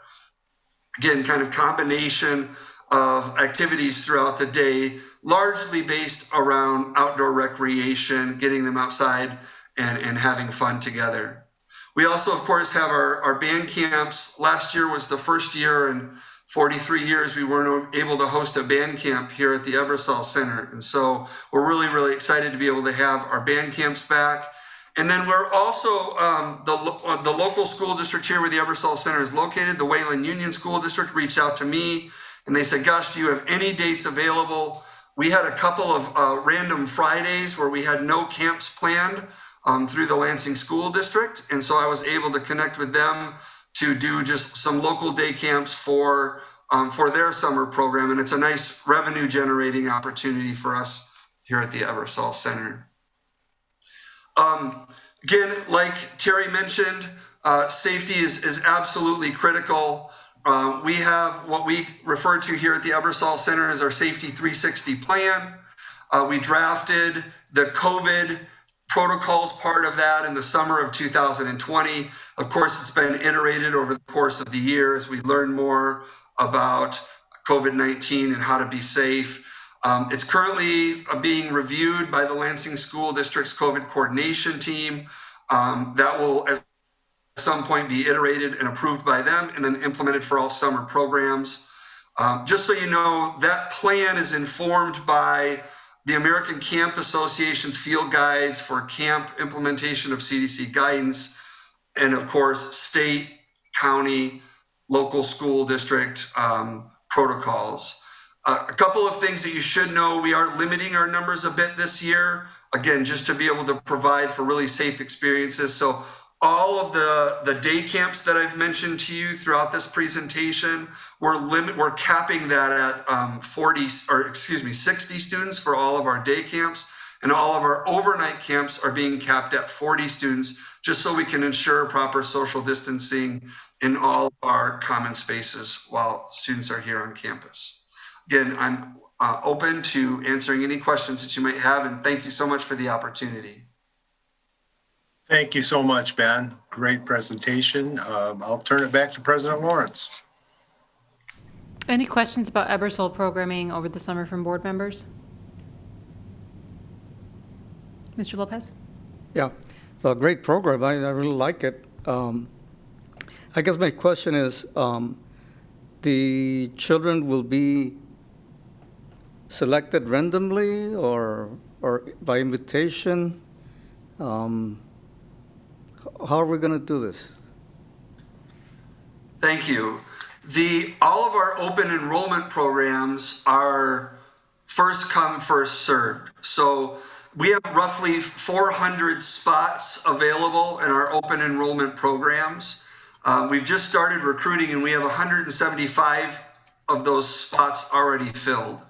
Again, kind of combination of activities throughout the day, largely based around outdoor recreation, getting them outside and having fun together. We also, of course, have our band camps. Last year was the first year in 43 years we weren't able to host a band camp here at the Ebersol Center. And so we're really, really excited to be able to have our band camps back. And then we're also, the local school district here where the Ebersol Center is located, the Wayland Union School District, reached out to me and they said, gosh, do you have any dates available? We had a couple of random Fridays where we had no camps planned through the Lansing School District. And so I was able to connect with them to do just some local day camps for their summer program. And it's a nice revenue generating opportunity for us here at the Ebersol Center. Again, like Terry mentioned, safety is absolutely critical. We have what we refer to here at the Ebersol Center as our Safety 360 plan. We drafted the COVID protocols part of that in the summer of 2020. Of course, it's been iterated over the course of the year as we learn more about COVID-19 and how to be safe. It's currently being reviewed by the Lansing School District's COVID coordination team. That will at some point be iterated and approved by them and then implemented for all summer programs. Just so you know, that plan is informed by the American Camp Association's field guides for camp implementation of CDC guidance, and of course, state, county, local school district protocols. A couple of things that you should know, we are limiting our numbers a bit this year, again, just to be able to provide for really safe experiences. So all of the day camps that I've mentioned to you throughout this presentation, we're capping that at 60 students for all of our day camps, and all of our overnight camps are being capped at 40 students, just so we can ensure proper social distancing in all of our common spaces while students are here on campus. Again, I'm open to answering any questions that you might have, and thank you so much for the opportunity. Thank you so much, Ben. Great presentation. I'll turn it back to President Lawrence. Any questions about Ebersol programming over the summer from board members? Mr. Lopez? Yeah, well, great program. I really like it. I guess my question is, the children will be selected randomly or by invitation? How are we going to do this? Thank you. All of our open enrollment programs are first come, first served. So we have roughly 400 spots available in our open enrollment programs. We've just started recruiting and we have 175 of those spots already filled.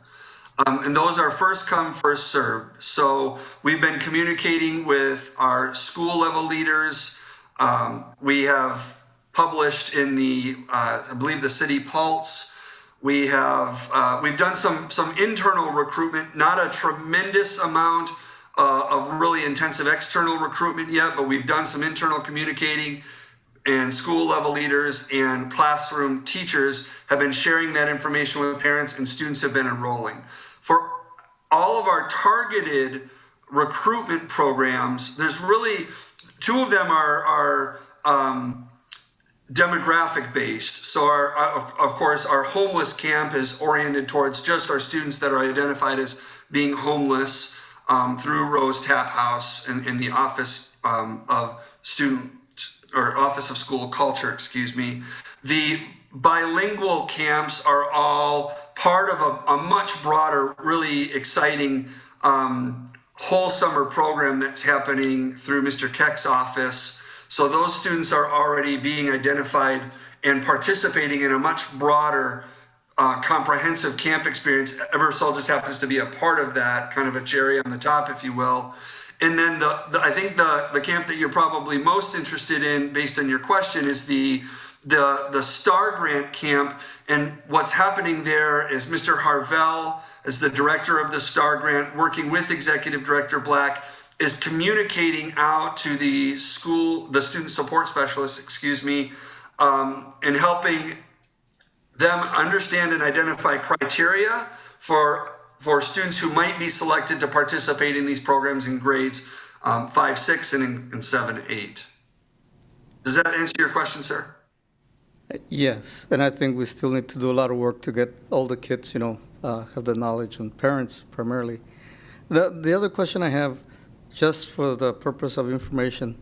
And those are first come, first served. So we've been communicating with our school level leaders. We have published in the, I believe the City Pulse. We've done some internal recruitment, not a tremendous amount of really intensive external recruitment yet, but we've done some internal communicating, and school level leaders and classroom teachers have been sharing that information with parents, and students have been enrolling. For all of our targeted recruitment programs, there's really two of them are demographic based. So of course, our homeless camp is oriented towards just our students that are identified as being homeless through Rose Tap House and the Office of Student or Office of School Culture, excuse me. The bilingual camps are all part of a much broader, really exciting whole summer program that's happening through Mr. Keck's office. So those students are already being identified and participating in a much broader comprehensive camp experience. Ebersol just happens to be a part of that, kind of a cherry on the top, if you will. And then I think the camp that you're probably most interested in, based on your question, is the STAR Grant camp. And what's happening there is Mr. Harvell, as the director of the STAR Grant, working with Executive Director Black, is communicating out to the student support specialists, and helping them understand and identify criteria for students who might be selected to participate in these programs in grades 5, 6, and in 7, 8. Does that answer your question, sir? Yes, and I think we still need to do a lot of work to get all the kids, have the knowledge, and parents primarily. The other question I have, just for the purpose of information,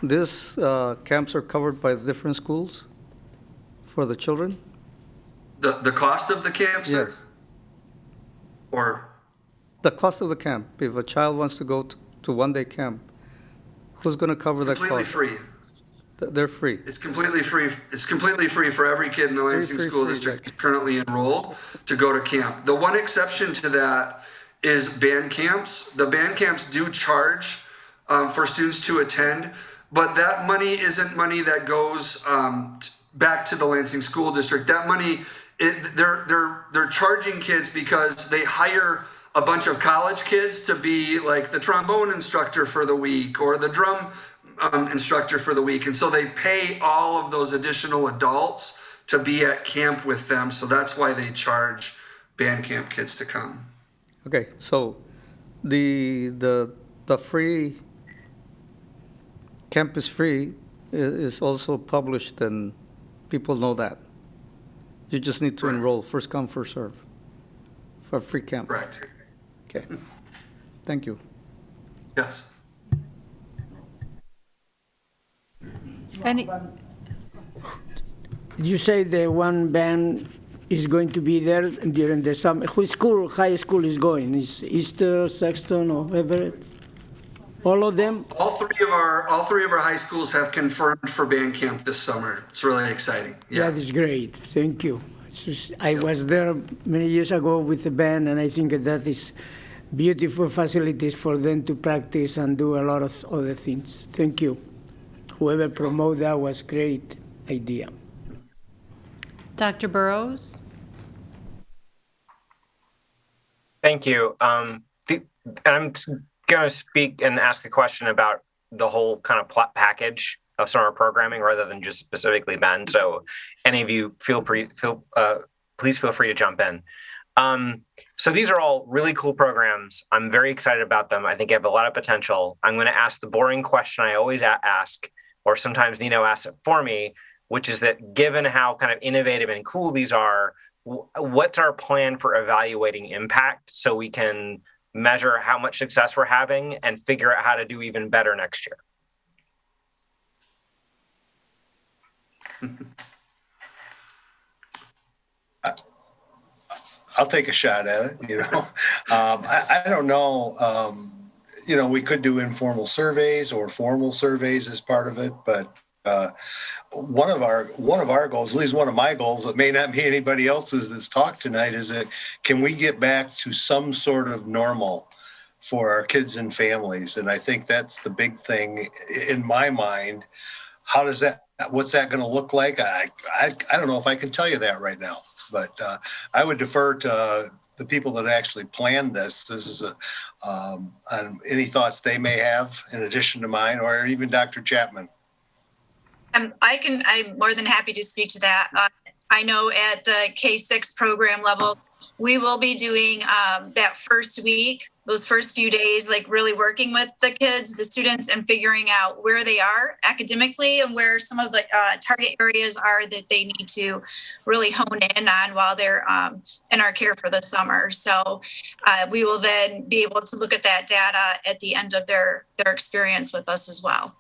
these camps are covered by different schools for the children? The cost of the camp, sir? Yes. Or the cost of the camp. If a child wants to go to one-day camp, who's going to cover that cost? Completely free. They're free. It's completely free. It's completely free for every kid in the Lansing School District currently enrolled to go to camp. The one exception to that is band camps. The band camps do charge for students to attend, but that money isn't money that goes back to the Lansing School District. That money, they're charging kids because they hire a bunch of college kids to be like the trombone instructor for the week or the drum instructor for the week. And so they pay all of those additional adults to be at camp with them. So that's why they charge band camp kids to come. Okay, so the free camp is free is also published, and people know that. You just need to enroll, first come, first serve, for a free camp. Correct. Okay, thank you. Yes. You say the one band is going to be there during the summer. Which school, high school is going? Is Easter, Sexton, or Everett? All of them? All three of our high schools have confirmed for band camp this summer. It's really exciting. Yeah. That is great. Thank you. I was there many years ago with the band, and I think that is beautiful facilities for them to practice and do a lot of other things. Thank you. Whoever promoted that was great idea. Dr. Burrows? Thank you. I'm going to speak and ask a question about the whole kind of package of summer programming rather than just specifically Ben. So any of you please feel free to jump in. So these are all really cool programs. I'm very excited about them. I think they have a lot of potential. I'm going to ask the boring question I always ask, or sometimes Nino asks it for me, which is that given how kind of innovative and cool these are, what's our plan for evaluating impact so we can measure how much success we're having and figure out how to do even better next year? I'll take a shot at it, you know. I don't know, you know, we could do informal surveys or formal surveys as part of it, but one of our goals, at least one of my goals, that may not be anybody else's that's talked tonight, is that can we get back to some sort of normal for our kids and families? And I think that's the big thing in my mind. What's that going to look like? I don't know if I can tell you that right now, but I would defer to the people that actually planned this. This is on any thoughts they may have in addition to mine, or even Dr. Chapman. I'm more than happy to speak to that. I know at the K-6 program level, we will be doing that first week, those first few days, like really working with the kids, the students, and figuring out where they are academically and where some of the target areas are that they need to really hone in on while they're in our care for the summer. So we will then be able to look at that data at the end of their experience with us as well.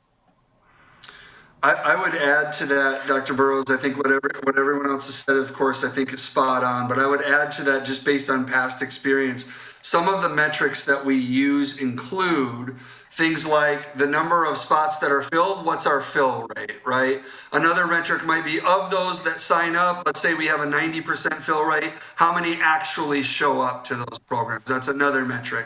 I would add to that, Dr. Burrows, I think what everyone else has said, of course, I think is spot on, but I would add to that just based on past experience. Some of the metrics that we use include things like the number of spots that are filled, what's our fill rate, right? Another metric might be of those that sign up, let's say we have a 90% fill rate, how many actually show up to those programs? That's another metric.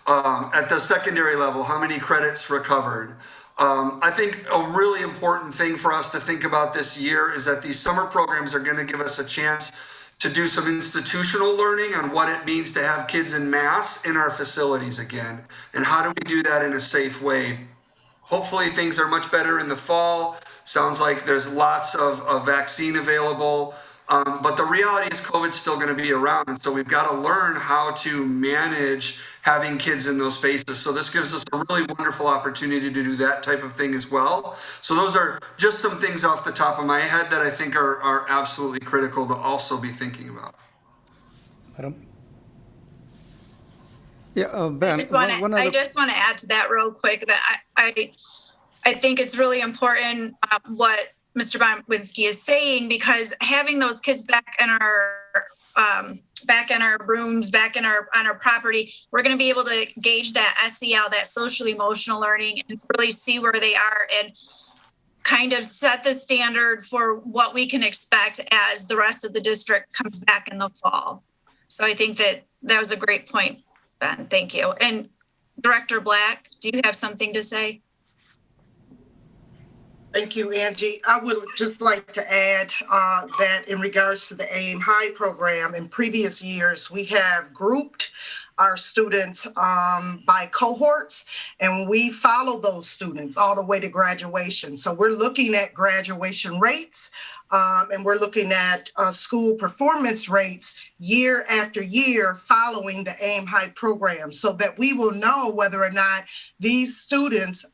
At the secondary level, how many credits recovered? I think a really important thing for us to think about this year is that these summer programs are going to give us a chance to do some institutional learning on what it means to have kids in mass in our facilities again. And how do we do that in a safe way? Hopefully things are much better in the fall. Sounds like there's lots of vaccine available. But the reality is COVID's still going to be around. And so we've got to learn how to manage having kids in those spaces. So this gives us a really wonderful opportunity to do that type of thing as well. So those are just some things off the top of my head that I think are absolutely critical to also be thinking about. Madam? Yeah, Ben, I just want to add to that real quick that I think it's really important what Mr. Wisniewski is saying, because having those kids back in our rooms, on our property, we're going to be able to gauge that SEL, that social emotional learning, and really see where they are and kind of set the standard for what we can expect as the rest of the district comes back in the fall. So I think that was a great point, Ben. Thank you. And Director Black, do you have something to say? Thank you, Angie. I would just like to add that in regards to the AIM High program, in previous years, we have grouped our students by cohorts, and we follow those students all the way to graduation. So we're looking at graduation rates, and we're looking at school performance rates year after year following the AIM High program, so that we will know whether or not these students,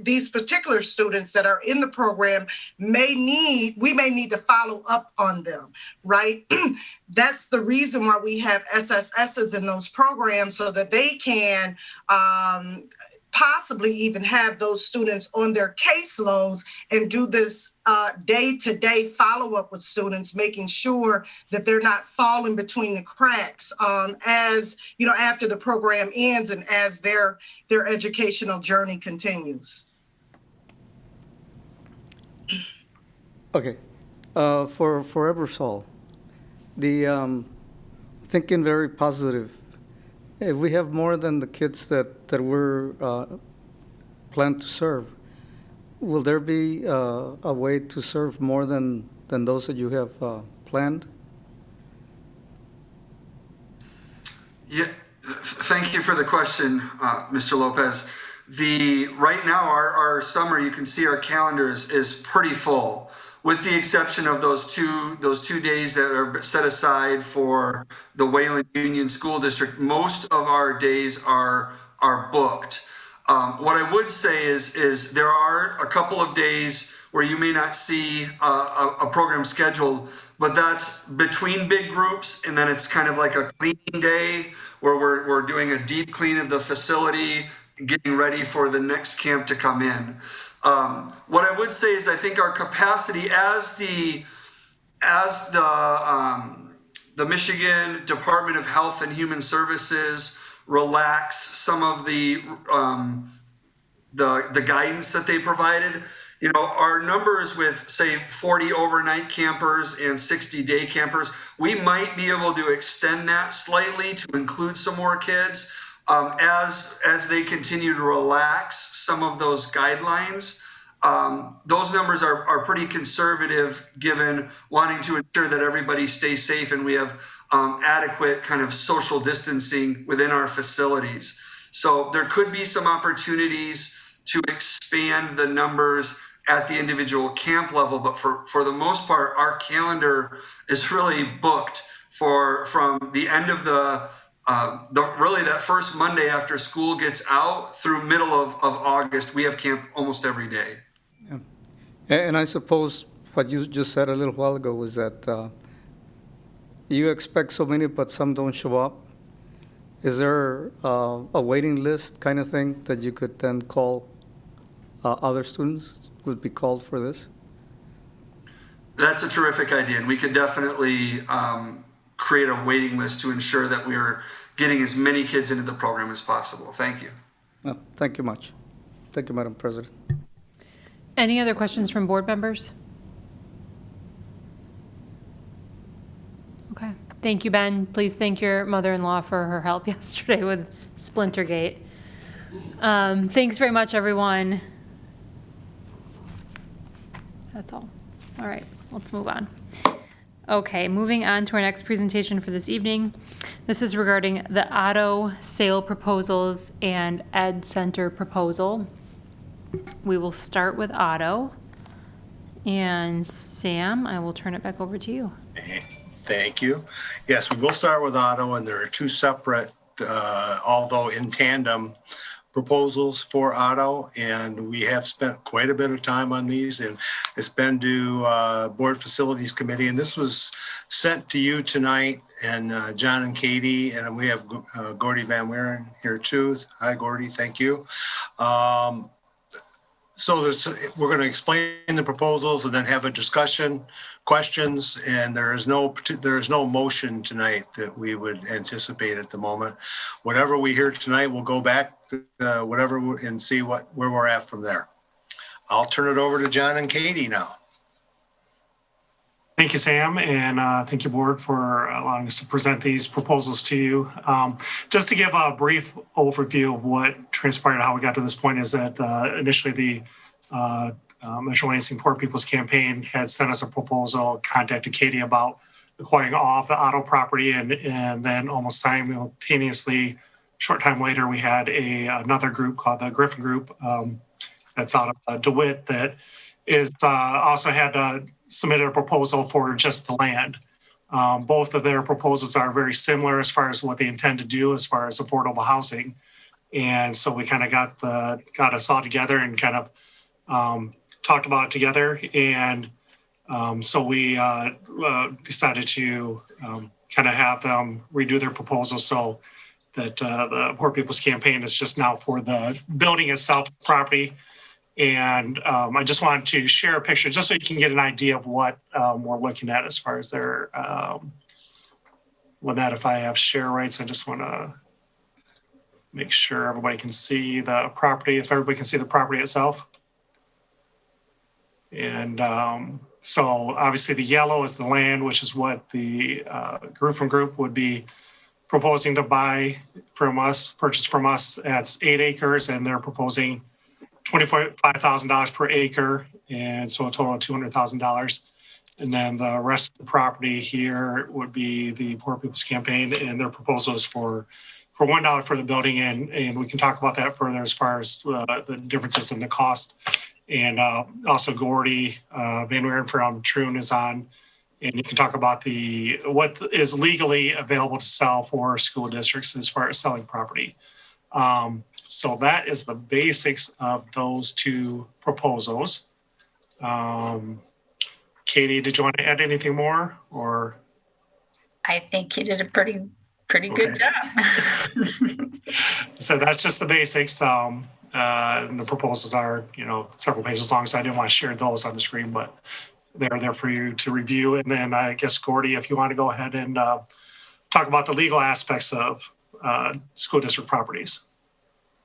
these particular students that are in the program we may need to follow up on them, right? That's the reason why we have SSSs in those programs, so that they can possibly even have those students on their caseloads and do this day-to-day follow-up with students, making sure that they're not falling between the cracks as, you know, after the program ends and as their educational journey continues. Okay, for Ebersol, the thinking very positive. If we have more than the kids that we're planned to serve, will there be a way to serve more than those that you have planned? Yeah, thank you for the question, Mr. Lopez. Right now, our summer, you can see our calendars is pretty full, with the exception of those two days that are set aside for the Wayland Union School District. Most of our days are booked. What I would say is there are a couple of days where you may not see a program scheduled, but that's between big groups, and then it's kind of like a cleaning day where we're doing a deep clean of the facility, getting ready for the next camp to come in. What I would say is I think our capacity as the the Michigan Department of Health and Human Services relax some of the guidance that they provided. You know, our numbers with, say, 40 overnight campers and 60 day campers, we might be able to extend that slightly to include some more kids as they continue to relax some of those guidelines. Those numbers are pretty conservative given wanting to ensure that everybody stays safe and we have adequate kind of social distancing within our facilities. So there could be some opportunities to expand the numbers at the individual camp level, but for the most part, our calendar is really booked from the end of really that first Monday after school gets out through middle of August. We have camp almost every day. Yeah. And I suppose what you just said a little while ago was that you expect so many, but some don't show up. Is there a waiting list kind of thing that you could then call other students would be called for this? That's a terrific idea, and we could definitely create a waiting list to ensure that we are getting as many kids into the program as possible. Thank you. No, thank you much. Thank you, Madam President. Any other questions from board members? Okay. Thank you, Ben. Please thank your mother-in-law for her help yesterday with Splintergate. Thanks very much, everyone. That's all. All right, let's move on. Okay, moving on to our next presentation for this evening. This is regarding the auto sale proposals and Ed Center proposal. We will start with auto. And Sam, I will turn it back over to you. Thank you. Yes, we will start with auto, and there are two separate, although in tandem, proposals for auto, and we have spent quite a bit of time on these, and it's been to Board Facilities Committee, and this was sent to you tonight, and John and Katie, and we have Gordy Van Weeren here too. Hi, Gordy, thank you. So we're going to explain the proposals and then have a discussion, questions, and there is no motion tonight that we would anticipate at the moment. Whatever we hear tonight, we'll go back to whatever and see where we're at from there. I'll turn it over to John and Katie now. Thank you, Sam, and thank you, Board, for allowing us to present these proposals to you. Just to give a brief overview of what transpired, how we got to this point, is that initially the Metro Lansing Poor People's Campaign had sent us a proposal, contacted Katie about acquiring off the auto property, and then almost simultaneously, short time later, we had another group called the Griffin Group that's out of DeWitt that is also had submitted a proposal for just the land. Both of their proposals are very similar as far as what they intend to do as far as affordable housing. And so we kind of got us all together and kind of talked about it together. And so we decided to kind of have them redo their proposal so that the Poor People's Campaign is just now for the building itself, property. And I just wanted to share a picture just so you can get an idea of what we're looking at as far as their, Lynette, if I have share rights, I just want to make sure everybody can see the property, if everybody can see the property itself. And so obviously the yellow is the land, which is what the Griffin Group would be proposing to buy from us, purchase from us. That's 8 acres, and they're proposing $25,000 per acre, and so a total of $200,000. And then the rest of the property here would be the Poor People's Campaign, and their proposal is for $1 for the building, and we can talk about that further as far as the differences in the cost. And also Gordy Van Weeren from Troon is on, and you can talk about what is legally available to sell for school districts as far as selling property. So that is the basics of those two proposals. Katie, did you want to add anything more, or? I think you did a pretty good job. So that's just the basics. And the proposals are, several pages long, so I didn't want to share those on the screen, but they're there for you to review. And then I guess, Gordy, if you want to go ahead and talk about the legal aspects of school district properties.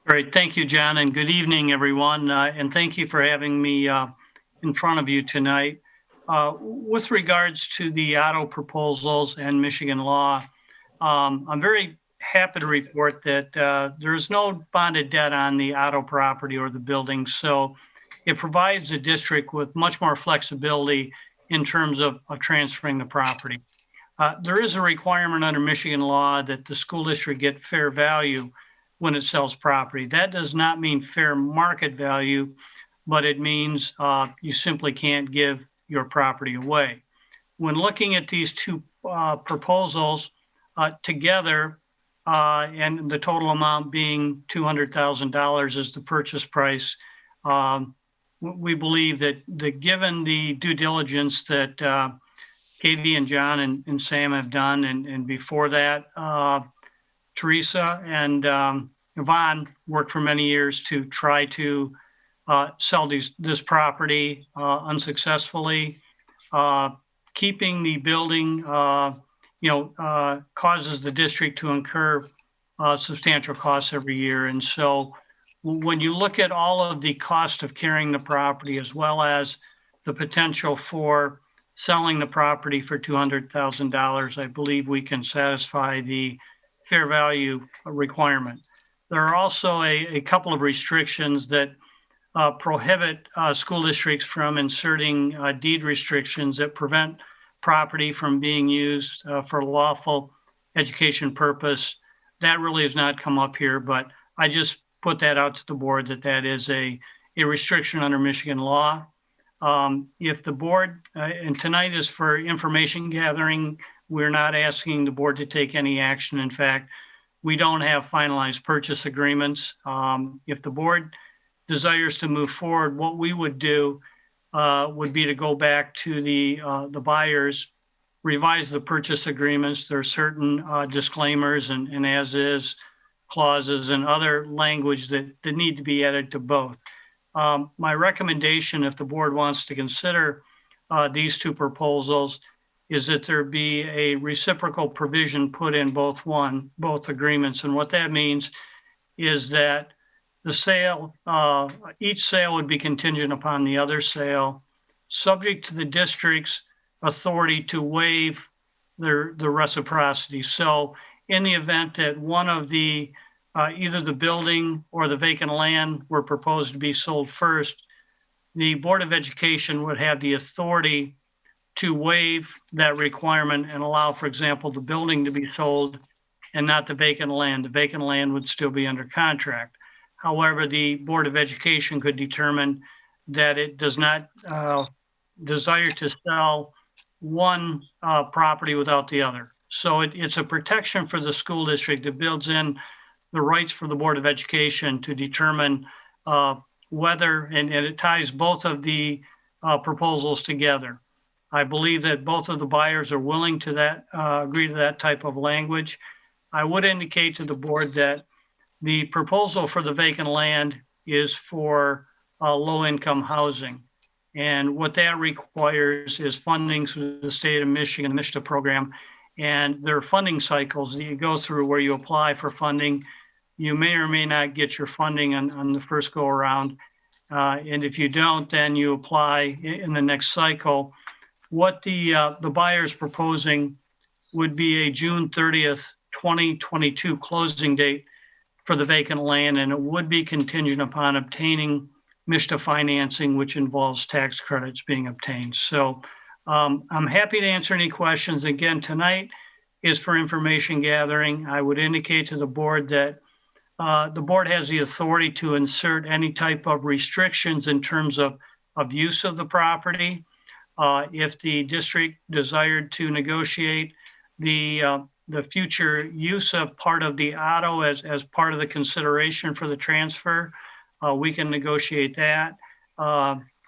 Great. Thank you, John, and good evening, everyone. And thank you for having me in front of you tonight. With regards to the auto proposals and Michigan law, I'm very happy to report that there is no bonded debt on the auto property or the building. So it provides the district with much more flexibility in terms of transferring the property. There is a requirement under Michigan law that the school district get fair value when it sells property. That does not mean fair market value, but it means you simply can't give your property away. When looking at these two proposals together, and the total amount being $200,000 is the purchase price, we believe that given the due diligence that Katie and John and Sam have done, and before that, Teresa and Yvonne worked for many years to try to sell this property unsuccessfully. Keeping the building, causes the district to incur substantial costs every year. And so when you look at all of the cost of carrying the property, as well as the potential for selling the property for $200,000, I believe we can satisfy the fair value requirement. There are also a couple of restrictions that prohibit school districts from inserting deed restrictions that prevent property from being used for lawful education purpose. That really has not come up here, but I just put that out to the board that is a restriction under Michigan law. If the board, and tonight is for information gathering, we're not asking the board to take any action. In fact, we don't have finalized purchase agreements. If the board desires to move forward, what we would do would be to go back to the buyers, revise the purchase agreements. There are certain disclaimers and as is clauses and other language that need to be added to both. My recommendation, if the board wants to consider these two proposals, is that there be a reciprocal provision put in both agreements. And what that means is that the sale, each sale would be contingent upon the other sale, subject to the district's authority to waive the reciprocity. So in the event that one of the, either the building or the vacant land were proposed to be sold first, the Board of Education would have the authority to waive that requirement and allow, for example, the building to be sold and not the vacant land. The vacant land would still be under contract. However, the Board of Education could determine that it does not desire to sell one property without the other. So it's a protection for the school district that builds in the rights for the Board of Education to determine whether, and it ties both of the proposals together. I believe that both of the buyers are willing to agree to that type of language. I would indicate to the board that the proposal for the vacant land is for low-income housing. And what that requires is funding through the state of Michigan, the MISTA program. And there are funding cycles that you go through where you apply for funding. You may or may not get your funding on the first go around. And if you don't, then you apply in the next cycle. What the buyer's proposing would be a June 30th, 2022 closing date for the vacant land, and it would be contingent upon obtaining MISTA financing, which involves tax credits being obtained. So I'm happy to answer any questions. Again, tonight is for information gathering. I would indicate to the board that the board has the authority to insert any type of restrictions in terms of use of the property. If the district desired to negotiate the future use of part of the auto as part of the consideration for the transfer, we can negotiate that.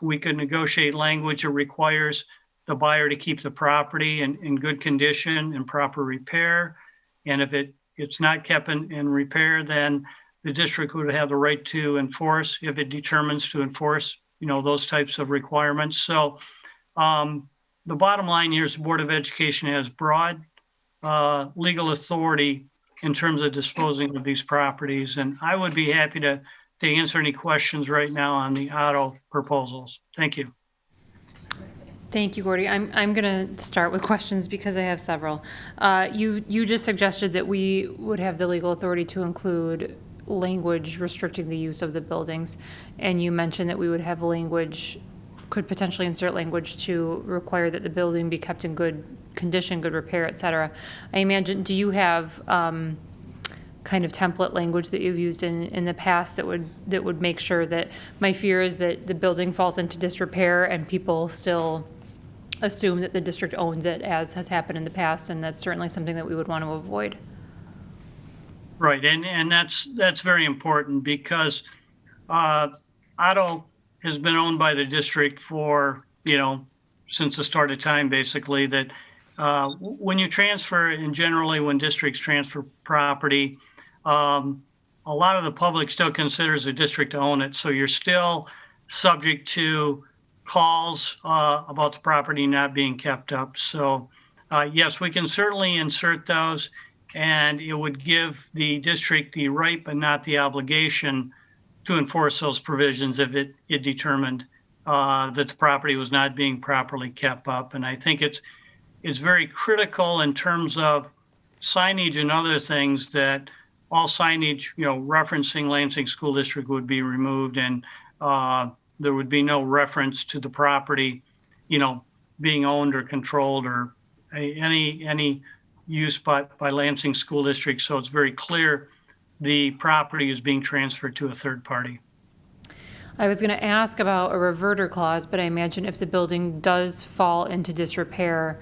We could negotiate language that requires the buyer to keep the property in good condition and proper repair. And if it's not kept in repair, then the district would have the right to enforce if it determines to enforce, those types of requirements. So The bottom line here is the Board of Education has broad legal authority in terms of disposing of these properties. And I would be happy to answer any questions right now on the auto proposals. Thank you. Thank you, Gordy. I'm going to start with questions because I have several. You just suggested that we would have the legal authority to include language restricting the use of the buildings, and you mentioned that we would have language, could potentially insert language to require that the building be kept in good condition, good repair, et cetera. I imagine, do you have kind of template language that you've used in the past that would make sure that, my fear is that the building falls into disrepair and people still assume that the district owns it, as has happened in the past, and that's certainly something that we would want to avoid. Right, and that's very important because Otto has been owned by the district for, since the start of time, basically, that when you transfer, and generally when districts transfer property, a lot of the public still considers the district to own it. So you're still subject to calls about the property not being kept up. So yes, we can certainly insert those, and it would give the district the right but not the obligation to enforce those provisions if it determined that the property was not being properly kept up. And I think it's very critical in terms of signage and other things that all signage, referencing Lansing School District would be removed, and there would be no reference to the property, being owned or controlled or any use by Lansing School District. So it's very clear the property is being transferred to a third party. I was going to ask about a reverter clause, but I imagine if the building does fall into disrepair,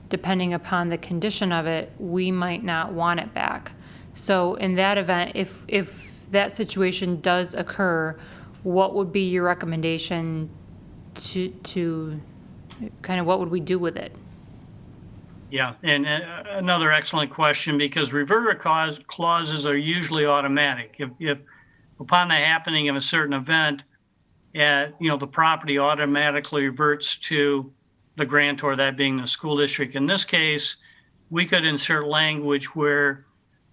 depending upon the condition of it, we might not want it back. So in that event, if that situation does occur, what would be your recommendation to kind of, what would we do with it? Yeah, and another excellent question, because reverter clauses are usually automatic. If upon the happening of a certain event, the property automatically reverts to the grantor, that being the school district. In this case, we could insert language where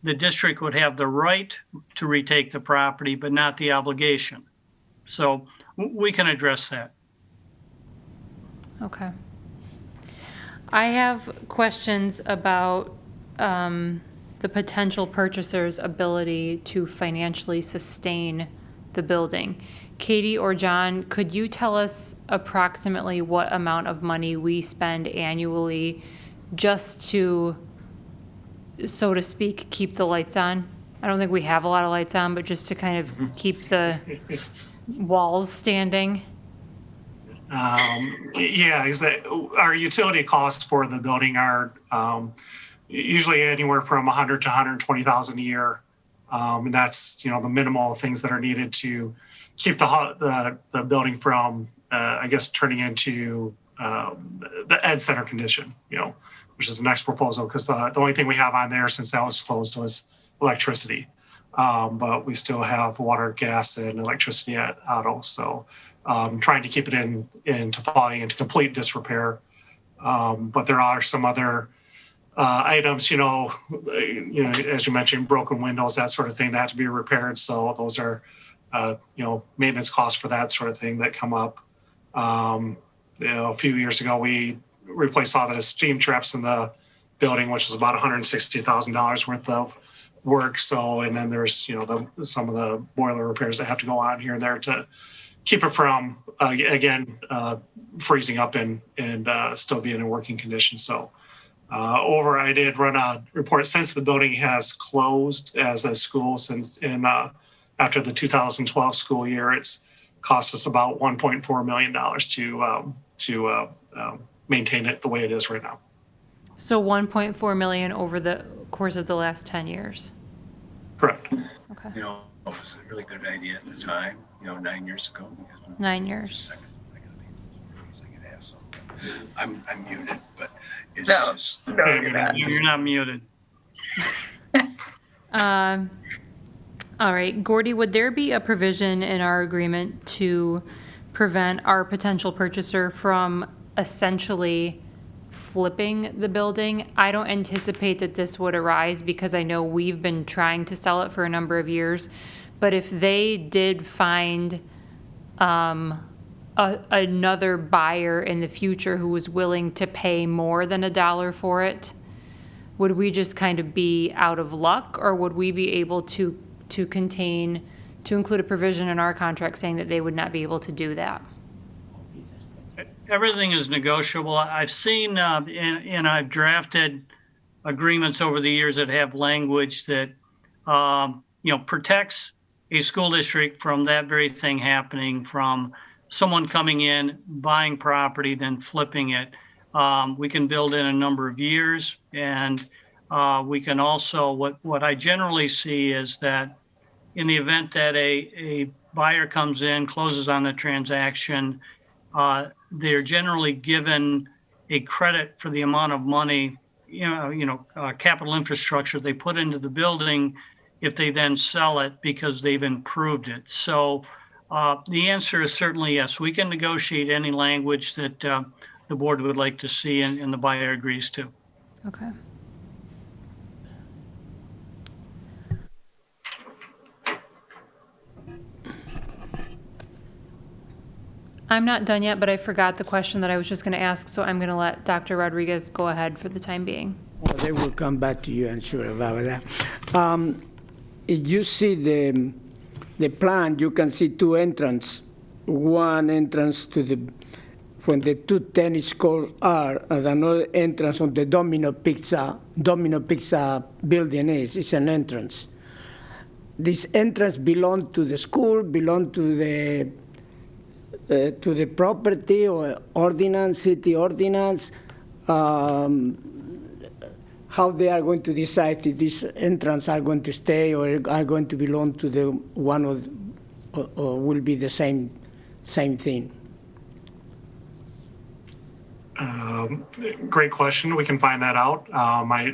the district would have the right to retake the property, but not the obligation. So we can address that. Okay. I have questions about the potential purchaser's ability to financially sustain the building. Katie or John, could you tell us approximately what amount of money we spend annually just to, so to speak, keep the lights on? I don't think we have a lot of lights on, but just to kind of keep the walls standing. Is that our utility costs for the building are usually anywhere from $100,000 to $120,000 a year, and that's the minimal things that are needed to keep the building from turning into the Ed Center condition, which is the next proposal, because the only thing we have on there since that was closed was electricity, but we still have water, gas, and electricity at Otto. So trying to keep it into falling into complete disrepair. But there are some other items, as you mentioned, broken windows, that sort of thing that have to be repaired. So those are, maintenance costs for that sort of thing that come up. A few years ago, we replaced all the steam traps in the building, which is about $160,000 worth of work. So, and then there's, some of the boiler repairs that have to go on here and there to keep it from, freezing up and still being in working condition. So I did run a report since the building has closed as a school since after the 2012 school year. It's cost us about $1.4 million to maintain it the way it is right now. So 1.4 million over the course of the last 10 years. Correct. Okay. It was a really good idea at the time, 9 years ago. 9 years. I'm muted, but it's No, just. no, you're not. You're not muted. All right, Gordy, would there be a provision in our agreement to prevent our potential purchaser from essentially flipping the building. I don't anticipate that this would arise because I know we've been trying to sell it for a number of years. But if they did find another buyer in the future who was willing to pay more than $1 for it, would we just kind of be out of luck, or would we be able to include a provision in our contract saying that they would not be able to do that? Everything is negotiable. I've seen and I've drafted agreements over the years that have language that protects a school district from that very thing happening, from someone coming in, buying property, then flipping it. We can build in a number of years, and we can also, what I generally see is that in the event that a buyer comes in, closes on the transaction, they're generally given a credit for the amount of money, capital infrastructure they put into the building if they then sell it because they've improved it. So the answer is certainly yes. We can negotiate any language that the board would like to see and the buyer agrees to. Okay. I'm not done yet, but I forgot the question that I was just going to ask, so I'm going to let Dr. Rodriguez go ahead for the time being. Well, they will come back to you, I'm sure about that. If you see the plan, you can see two entrances. One entrance to when the two tennis courts are, and another entrance on the Domino Pizza building is an entrance. This entrance belongs to the school, belongs to the property or ordinance, city ordinance. How they are going to decide if these entrance are going to stay or are going to belong to the one or will be the same thing? Great question. We can find that out.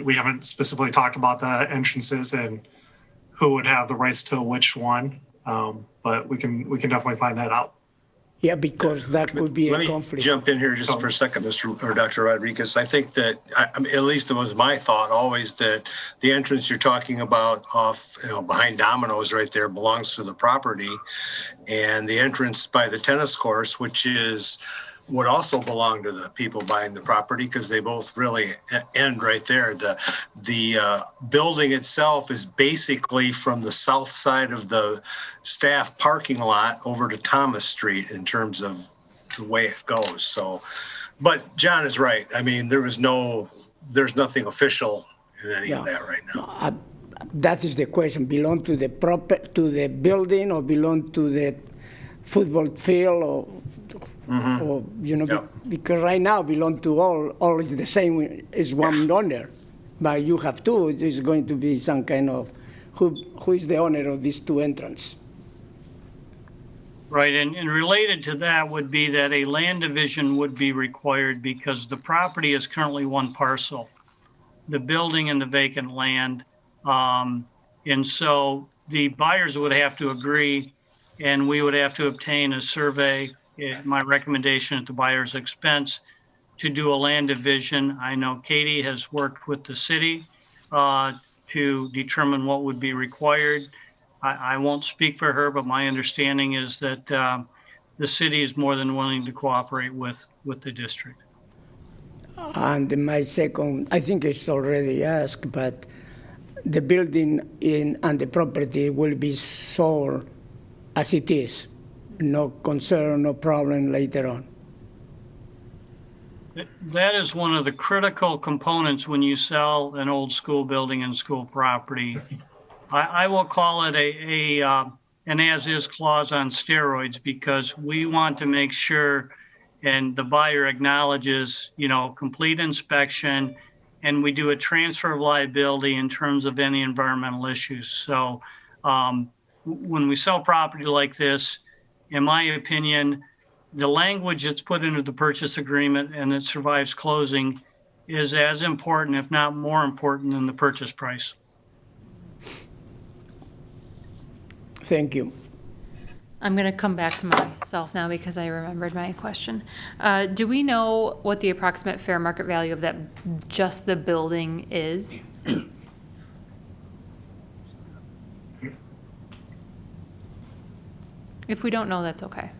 We haven't specifically talked about the entrances and who would have the rights to which one, but we can definitely find that out. Yeah, because that could be a conflict. Let me jump in here just for a second, Dr. Rodriguez. I think that, at least it was my thought always, that the entrance you're talking about off, behind Domino's right there belongs to the property, and the entrance by the tennis courts, which would also belong to the people buying the property, because they both really end right there. The building itself is basically from the south side of the staff parking lot over to Thomas Street in terms of the way it goes. So, but John is right. I mean, there's nothing official in any of that right now. That is the question. Belong to the building, or belong to the football field, or because right now belong to all is the same, is one owner, but you have two. It is going to be some kind of who is the owner of these two entrances. Right, and related to that would be that a land division would be required because the property is currently one parcel, the building and the vacant land, and so the buyers would have to agree, and we would have to obtain a survey, my recommendation at the buyer's expense, to do a land division. I know Katie has worked with the city to determine what would be required. I won't speak for her, but my understanding is that the city is more than willing to cooperate with the district. And my second, I think it's already asked, but the building and the property will be sold as it is. No concern, no problem later on. That is one of the critical components when you sell an old school building and school property. I will call it an as-is clause on steroids, because we want to make sure, and the buyer acknowledges, complete inspection, and we do a transfer of liability in terms of any environmental issues. So when we sell property like this, in my opinion, the language that's put into the purchase agreement and that survives closing is as important, if not more important, than the purchase price. Thank you. I'm going to come back to myself now because I remembered my question. Do we know what the approximate fair market value of that, just the building is? If we don't know, that's okay.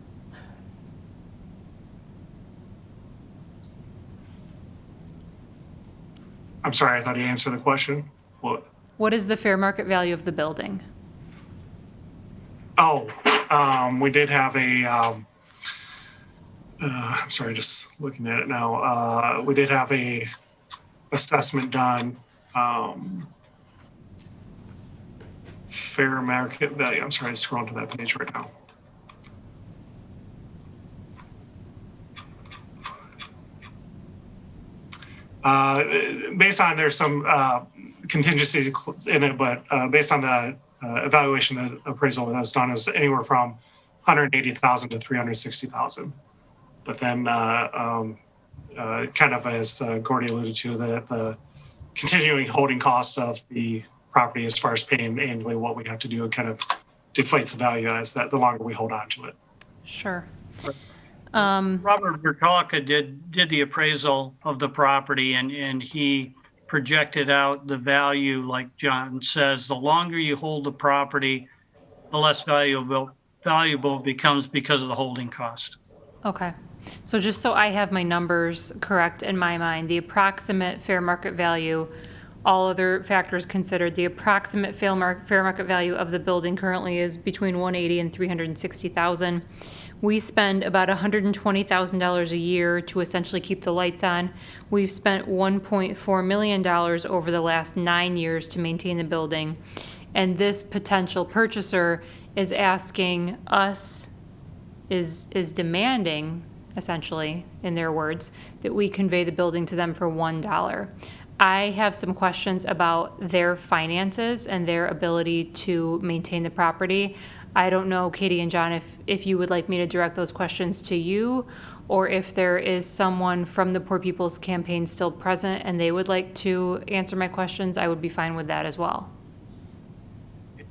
I'm sorry, I thought you answered the question. What is the fair market value of the building? We did have I'm sorry, just looking at it now. We did have a assessment done. Fair market value. I'm sorry, scrolling to that page right now. Based on, there's some contingencies in it, but based on the evaluation, the appraisal that was done is anywhere from 180,000 to 360,000. But then, kind of as Gordy alluded to, the continuing holding costs of the property as far as paying annually what we have to do, it kind of deflates the value as that the longer we hold on to it. Sure. Robert Bertalka did the appraisal of the property, and he projected out the value, like John says, the longer you hold the property, the less valuable it becomes because of the holding cost. Okay. So just so I have my numbers correct in my mind, the approximate fair market value, all other factors considered, the approximate fair market value of the building currently is between 180 and 360,000. We spend about $120,000 a year to essentially keep the lights on. We've spent $1.4 million over the last 9 years to maintain the building. And this potential purchaser is asking us, is demanding, essentially, in their words, that we convey the building to them for $1. I have some questions about their finances and their ability to maintain the property. I don't know, Katie and John, if you would like me to direct those questions to you, or if there is someone from the Poor People's Campaign still present and they would like to answer my questions, I would be fine with that as well.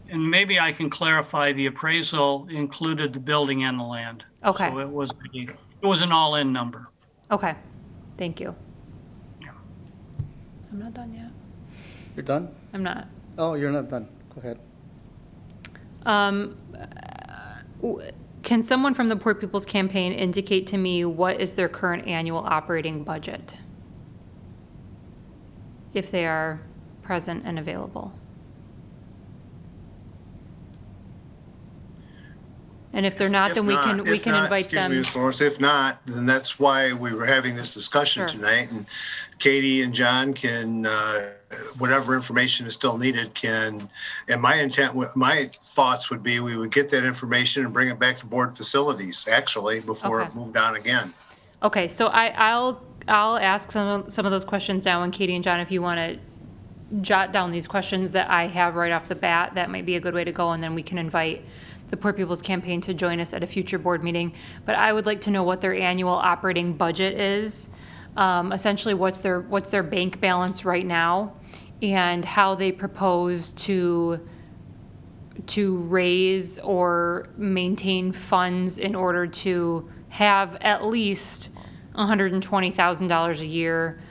And maybe I can clarify, the appraisal included the building and the land. Okay. So it was an all-in number. Okay, thank you. I'm not done yet. You're done? I'm not. Oh, you're not done. Go ahead. Can someone from the Poor People's Campaign indicate to me what is their current annual operating budget? If they are present and available. And if they're not, then we can invite them. Excuse me, Ms. Lawrence. If not, then that's why we were having this discussion tonight. And Katie and John can, whatever information is still needed, can. And my thoughts would be we would get that information and bring it back to board facilities, actually, before it moved on again. Okay, so I'll ask some of those questions now, and Katie and John, if you want to jot down these questions that I have right off the bat, that might be a good way to go, and then we can invite the Poor People's Campaign to join us at a future board meeting. But I would like to know what their annual operating budget is, essentially what's their bank balance right now, and how they propose to raise or maintain funds in order to have at least $120,000 a year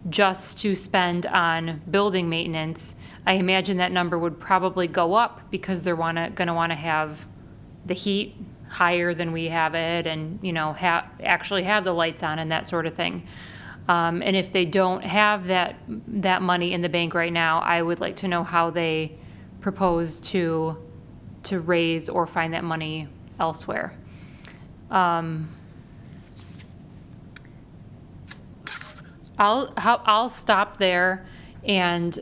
just to spend on building maintenance. I imagine that number would probably go up because they're gonna want to have the heat higher than we have it, and actually have the lights on and that sort of thing. And if they don't have that money in the bank right now, I would like to know how they propose to raise or find that money elsewhere. I'll stop there, and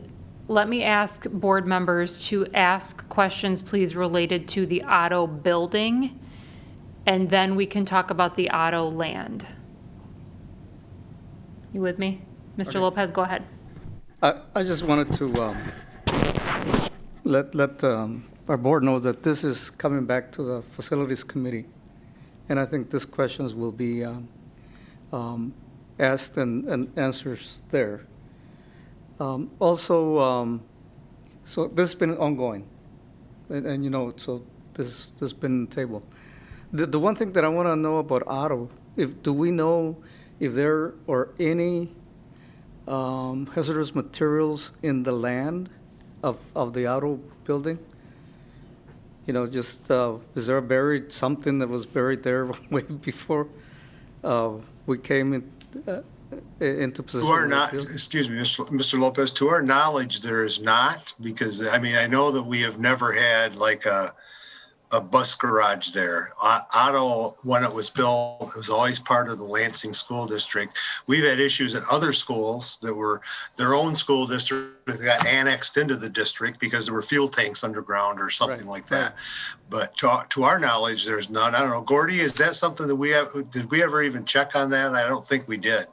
let me ask board members to ask questions, please, related to the auto building, and then we can talk about the auto land. You with me? Mr. Okay. Lopez, go ahead. I just wanted to let our board know that this is coming back to the Facilities Committee, and I think these questions will be asked and answers there. Also, so this has been ongoing, and so this has been on the table. The one thing that I want to know about Otto, do we know if there are any hazardous materials in the land of the Otto building? You know, just, is there something that was buried there way before we came into position? To our excuse me, Mr. Lopez, to our knowledge, there is not, because, I mean, I know that we have never had like a bus garage there. Otto, when it was built, it was always part of the Lansing School District. We've had issues at other schools that were their own school district that got annexed into the district because there were fuel tanks underground or something like that. But to our knowledge, there's none. I don't know. Gordy, is that something that we have? Did we ever even check on that? I don't think we did.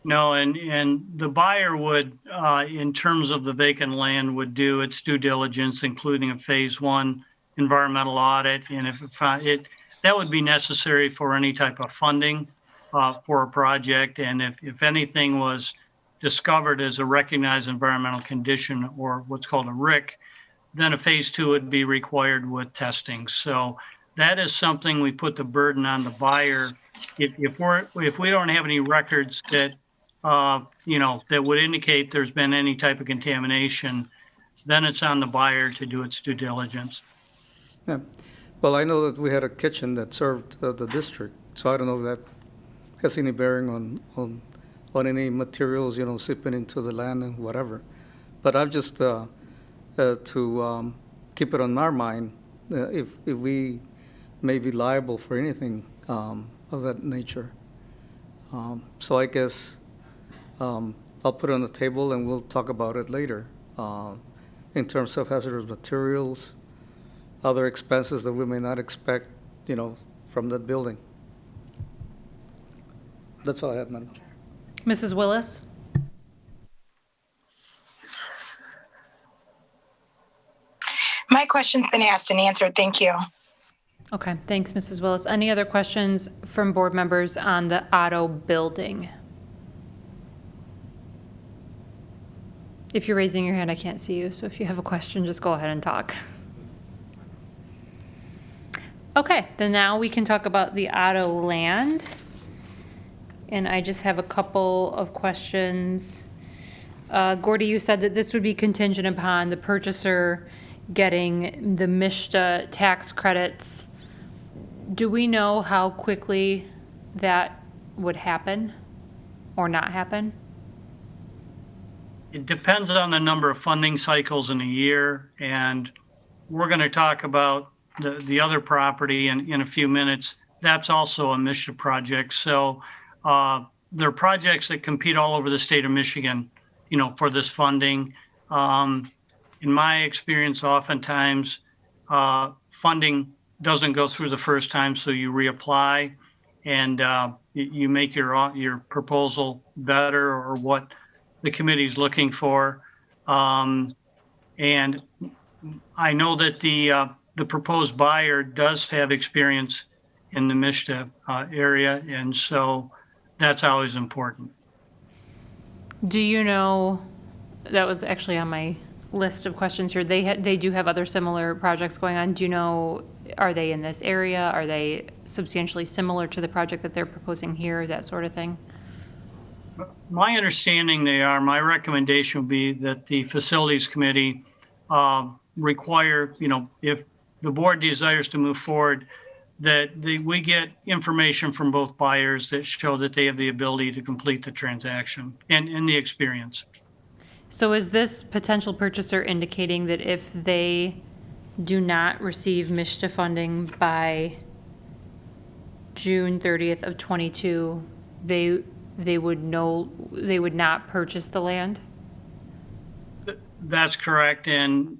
No, and the buyer would, in terms of the vacant land, would do its due diligence, including a phase 1 environmental audit, and if that would be necessary for any type of funding for a project, and if anything was discovered as a recognized environmental condition or what's called a RIC, then a phase 2 would be required with testing. So that is something we put the burden on the buyer. If we don't have any records that that would indicate there's been any type of contamination, then it's on the buyer to do its due diligence. Yeah. Well, I know that we had a kitchen that served the district, so I don't know if that has any bearing on any materials, seeping into the land and whatever. But I've just to keep it on our mind, if we may be liable for anything of that nature. So I guess I'll put it on the table and we'll talk about it later in terms of hazardous materials, other expenses that we may not expect, from that building. That's all I have, Madam Chair. Mrs. Willis? My question's been asked and answered. Thank you. Okay, thanks, Mrs. Willis. Any other questions from board members on the Otto building? If you're raising your hand, I can't see you, so if you have a question, just go ahead and talk. Okay, then now we can talk about the Otto land. And I just have a couple of questions. Gordy, you said that this would be contingent upon the purchaser getting the MSHDA tax credits. Do we know how quickly that would happen or not happen? It depends on the number of funding cycles in a year, and we're going to talk about the other property in a few minutes. That's also a MSHDA project. So there are projects that compete all over the state of Michigan, for this funding. In my experience, oftentimes funding doesn't go through the first time, so you reapply and you make your proposal better or what the committee's looking for. And I know that the proposed buyer does have experience in the MSHDA area, and so that's always important. Do you know, that was actually on my list of questions here, they do have other similar projects going on. Do you know, are they in this area? Are they substantially similar to the project that they're proposing here, that sort of thing? My understanding they are. My recommendation would be that the facilities committee require, if the board desires to move forward, that we get information from both buyers that show that they have the ability to complete the transaction and the experience. So is this potential purchaser indicating that if they do not receive MSHDA funding by June 30th of 22, they would not purchase the land? That's correct. And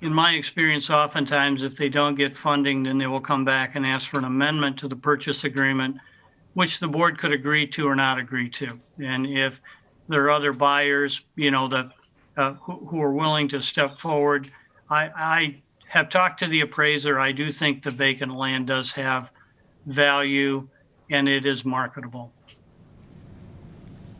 in my experience, oftentimes, if they don't get funding, then they will come back and ask for an amendment to the purchase agreement, which the board could agree to or not agree to. And if there are other buyers, that who are willing to step forward, I have talked to the appraiser. I do think the vacant land does have value and it is marketable.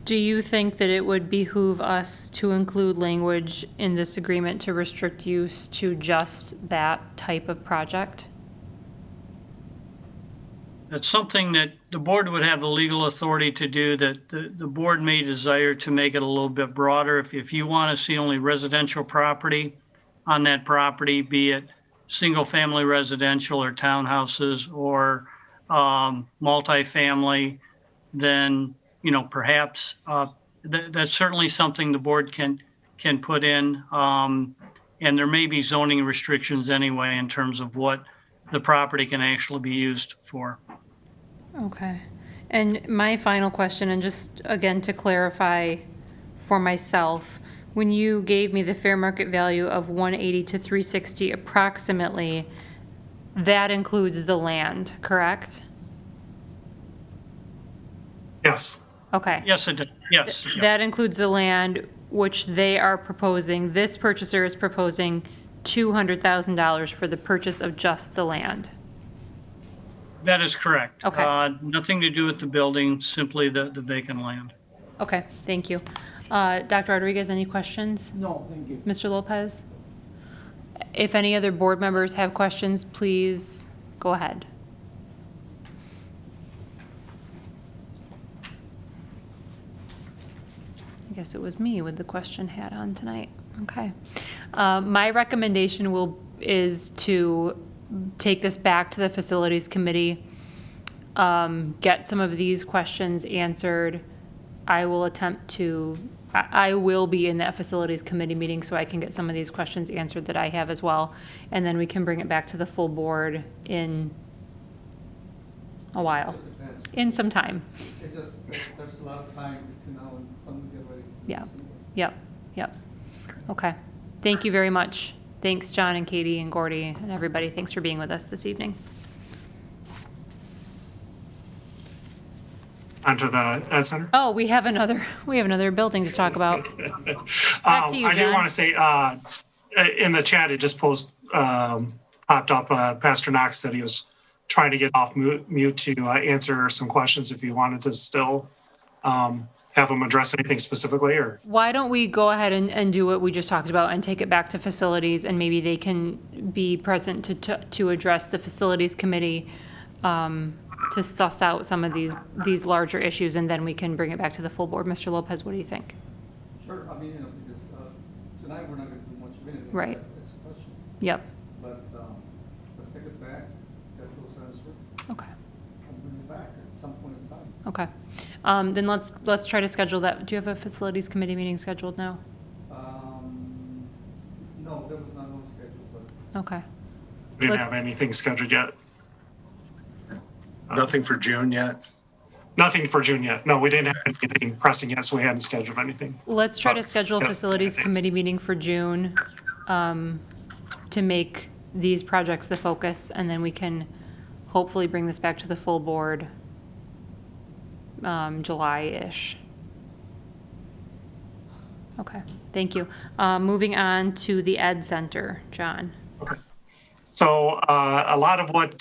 Do you think that it would behoove us to include language in this agreement to restrict use to just that type of project? That's something that the board would have the legal authority to do, that the board may desire to make it a little bit broader. If you want to see only residential property on that property, be it single-family residential or townhouses or multifamily, then, perhaps that's certainly something the board can put in. And there may be zoning restrictions anyway in terms of what the property can actually be used for. Okay. And my final question, and just again to clarify for myself, when you gave me the fair market value of 180 to 360 approximately, that includes the land, correct? Yes. Okay. Yes, it did. Yes. That includes the land, which they are proposing, this purchaser is proposing $200,000 for the purchase of just the land. That is correct. Okay. Nothing to do with the building, simply the vacant land. Okay, thank you. Dr. Rodriguez, any questions? No, thank you. Mr. Lopez? If any other board members have questions, please go ahead. I guess it was me with the question hat on tonight. Okay. My recommendation is to take this back to the facilities committee, get some of these questions answered. I will be in that facilities committee meeting so I can get some of these questions answered that I have as well. And then we can bring it back to the full board in a while, in some time. There's a lot of time between now and when we get ready to. Yep. Okay. Thank you very much. Thanks, John and Katie and Gordy and everybody. Thanks for being with us this evening. Onto the Ed Center. Oh, we have another building to talk about. Back to you, I do John. want to say, in the chat, it just popped up, Pastor Knox said he was trying to get off mute to answer some questions if you wanted to still have him address anything specifically, or? Why don't we go ahead and do what we just talked about and take it back to facilities, and maybe they can be present to address the facilities committee to suss out some of these larger issues, and then we can bring it back to the full board. Mr. Lopez, what do you think? Sure, I mean, because tonight we're not going to do much of anything. Right. It's a question. Yep. But let's take it back, get those answered. Okay. And bring it back at some point in time. Okay. Then let's try to schedule that. Do you have a facilities committee meeting scheduled now? No, there was not one scheduled, but. Okay. We didn't have anything scheduled yet. Nothing for June yet? Nothing for June yet. No, we didn't have anything pressing yet, so we hadn't scheduled anything. Let's try to schedule a facilities committee meeting for June to make these projects the focus, and then we can hopefully bring this back to the full board July-ish. Okay, thank you. Moving on to the Ed Center, John. Okay. So a lot of what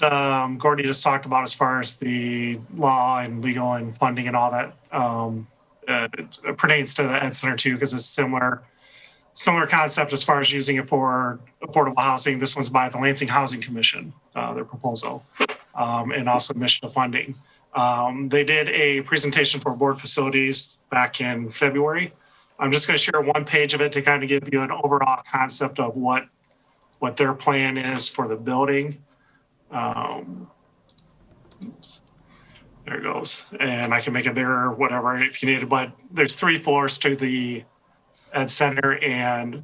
Gordy just talked about as far as the law and legal and funding and all that pertains to the Ed Center too, because it's similar concept as far as using it for affordable housing. This one's by the Lansing Housing Commission, their proposal, and also mission of funding. They did a presentation for board facilities back in February. I'm just going to share one page of it to kind of give you an overall concept of what their plan is for the building. Oops. There it goes. And I can make it bigger or whatever if you need it, but there's 3 floors to the Ed Center, and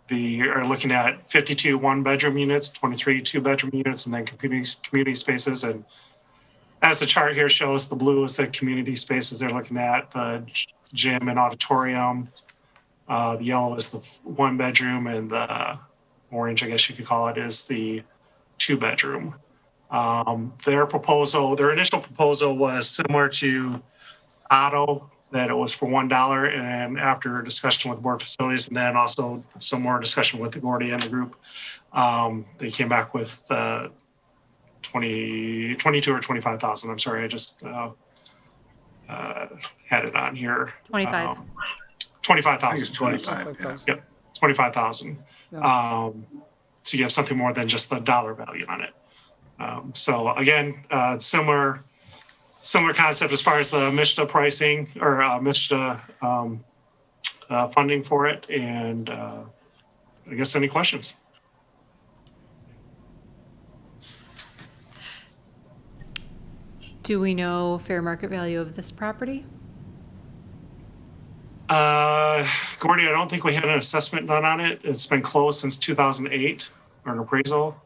they are looking at 52 one-bedroom units, 23 two-bedroom units, and then community spaces. And as the chart here shows, the blue is the community spaces they're looking at, the gym and auditorium. The yellow is the one-bedroom, and the orange, I guess you could call it, is the two-bedroom. Their initial proposal was similar to Otto, that it was for $1, and after discussion with board facilities, and then also some more discussion with the Gordy and the group, they came back with 22 or 25,000. I'm sorry, I just had it on here. 25. 25,000. I think it's 25. Yeah. Yep, 25,000. So you have something more than just the dollar value on it. So again, similar concept as far as the MISTA pricing or MISTA funding for it. And I guess any questions? Do we know fair market value of this property? Gordy, I don't think we had an assessment done on it. It's been closed since 2008, or an appraisal.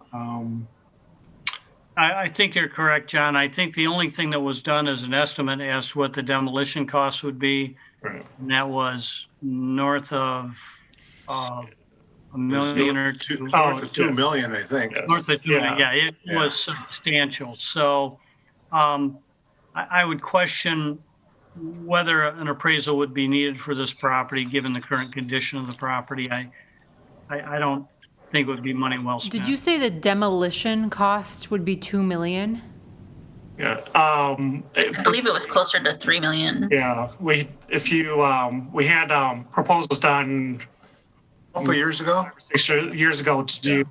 I think you're correct, John. I think the only thing that was done is an estimate as to what the demolition costs would be. Right. And that was north of $1 million or two. North of 2 million, I think. North of 2 million, yeah, it was substantial. So I would question whether an appraisal would be needed for this property, given the current condition of the property. I don't think it would be money well spent. Did you say the demolition cost would be 2 million? Yeah. I believe it was closer to 3 million. Yeah. We had proposals done a couple years ago, 6 years ago to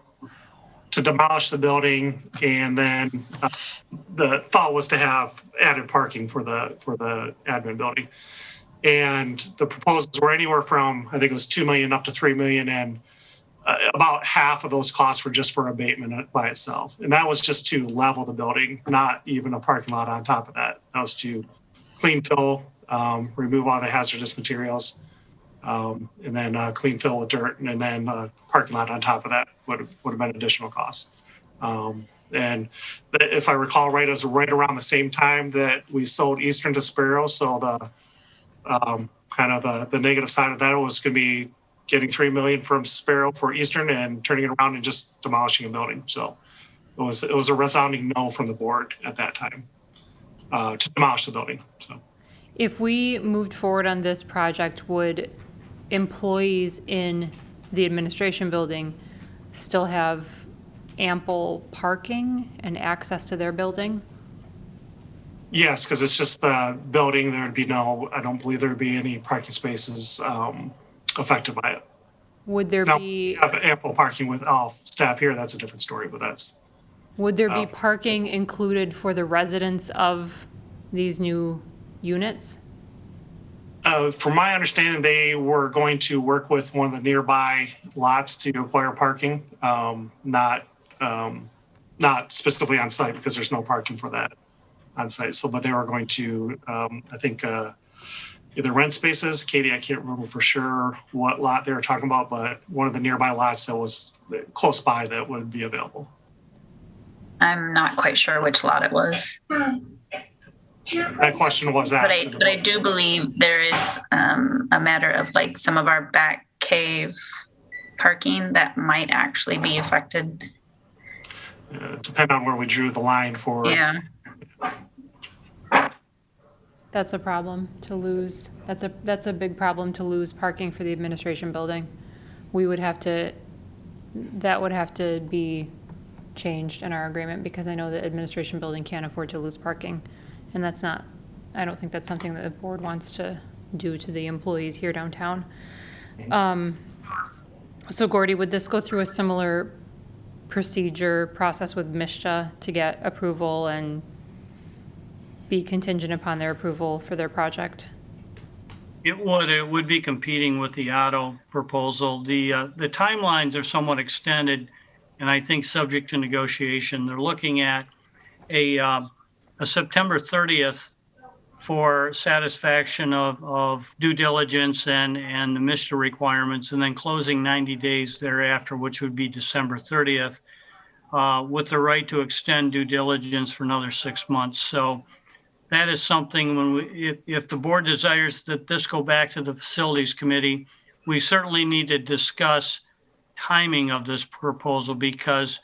demolish the building, and then the thought was to have added parking for the admin building. And the proposals were anywhere from, I think it was 2 million up to 3 million, and about half of those costs were just for abatement by itself. And that was just to level the building, not even a parking lot on top of that. That was to clean fill, remove all the hazardous materials, and then clean fill with dirt, and then parking lot on top of that would have been additional costs. And if I recall right, it was right around the same time that we sold Eastern to Sparrow. So the kind of the negative side of that was going to be getting 3 million from Sparrow for Eastern and turning it around and just demolishing a building. So it was a resounding no from the board at that time to demolish the building. So If we moved forward on this project, would employees in the administration building still have ample parking and access to their building? yes, because it's just the building. There would be I don't believe there would be any parking spaces affected by it. Would there Now, be? we have ample parking with all staff here. That's a different story, but that's. Would there be parking included for the residents of these new units? From my understanding, they were going to work with one of the nearby lots to acquire parking, not specifically on site because there's no parking for that on site. So, but they were going to, I think, either rent spaces. Katie, I can't remember for sure what lot they were talking about, but one of the nearby lots that was close by that would be available. I'm not quite sure which lot it was. That question was asked. But I do believe there is a matter of like some of our back cave parking that might actually be affected. Depending on where we drew the line for. Yeah. That's a problem to lose. That's a big problem to lose parking for the administration building. That would have to be changed in our agreement because I know the administration building can't afford to lose parking. And I don't think that's something that the board wants to do to the employees here downtown. So Gordy, would this go through a similar process with MISTA to get approval and be contingent upon their approval for their project? It would be competing with the auto proposal. The timelines are somewhat extended, and I think subject to negotiation. They're looking at a September 30th for satisfaction of due diligence and the MISTA requirements, and then closing 90 days thereafter, which would be December 30th, with the right to extend due diligence for another 6 months. So that is something if the board desires that this go back to the facilities committee, we certainly need to discuss timing of this proposal because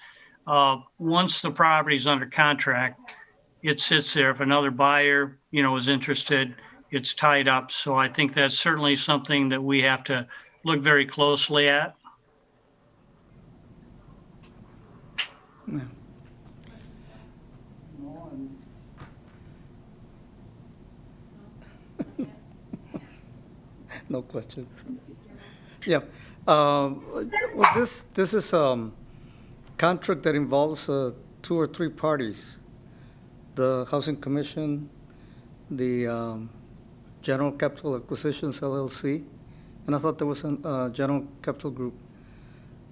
once the property is under contract, it sits there. If another buyer, is interested, it's tied up. So I think that's certainly something that we have to look very closely at. Yeah. No questions. Yeah. Well, this is contract that involves two or three parties, the Housing Commission, the General Capital Acquisitions LLC, and I thought there was a General Capital Group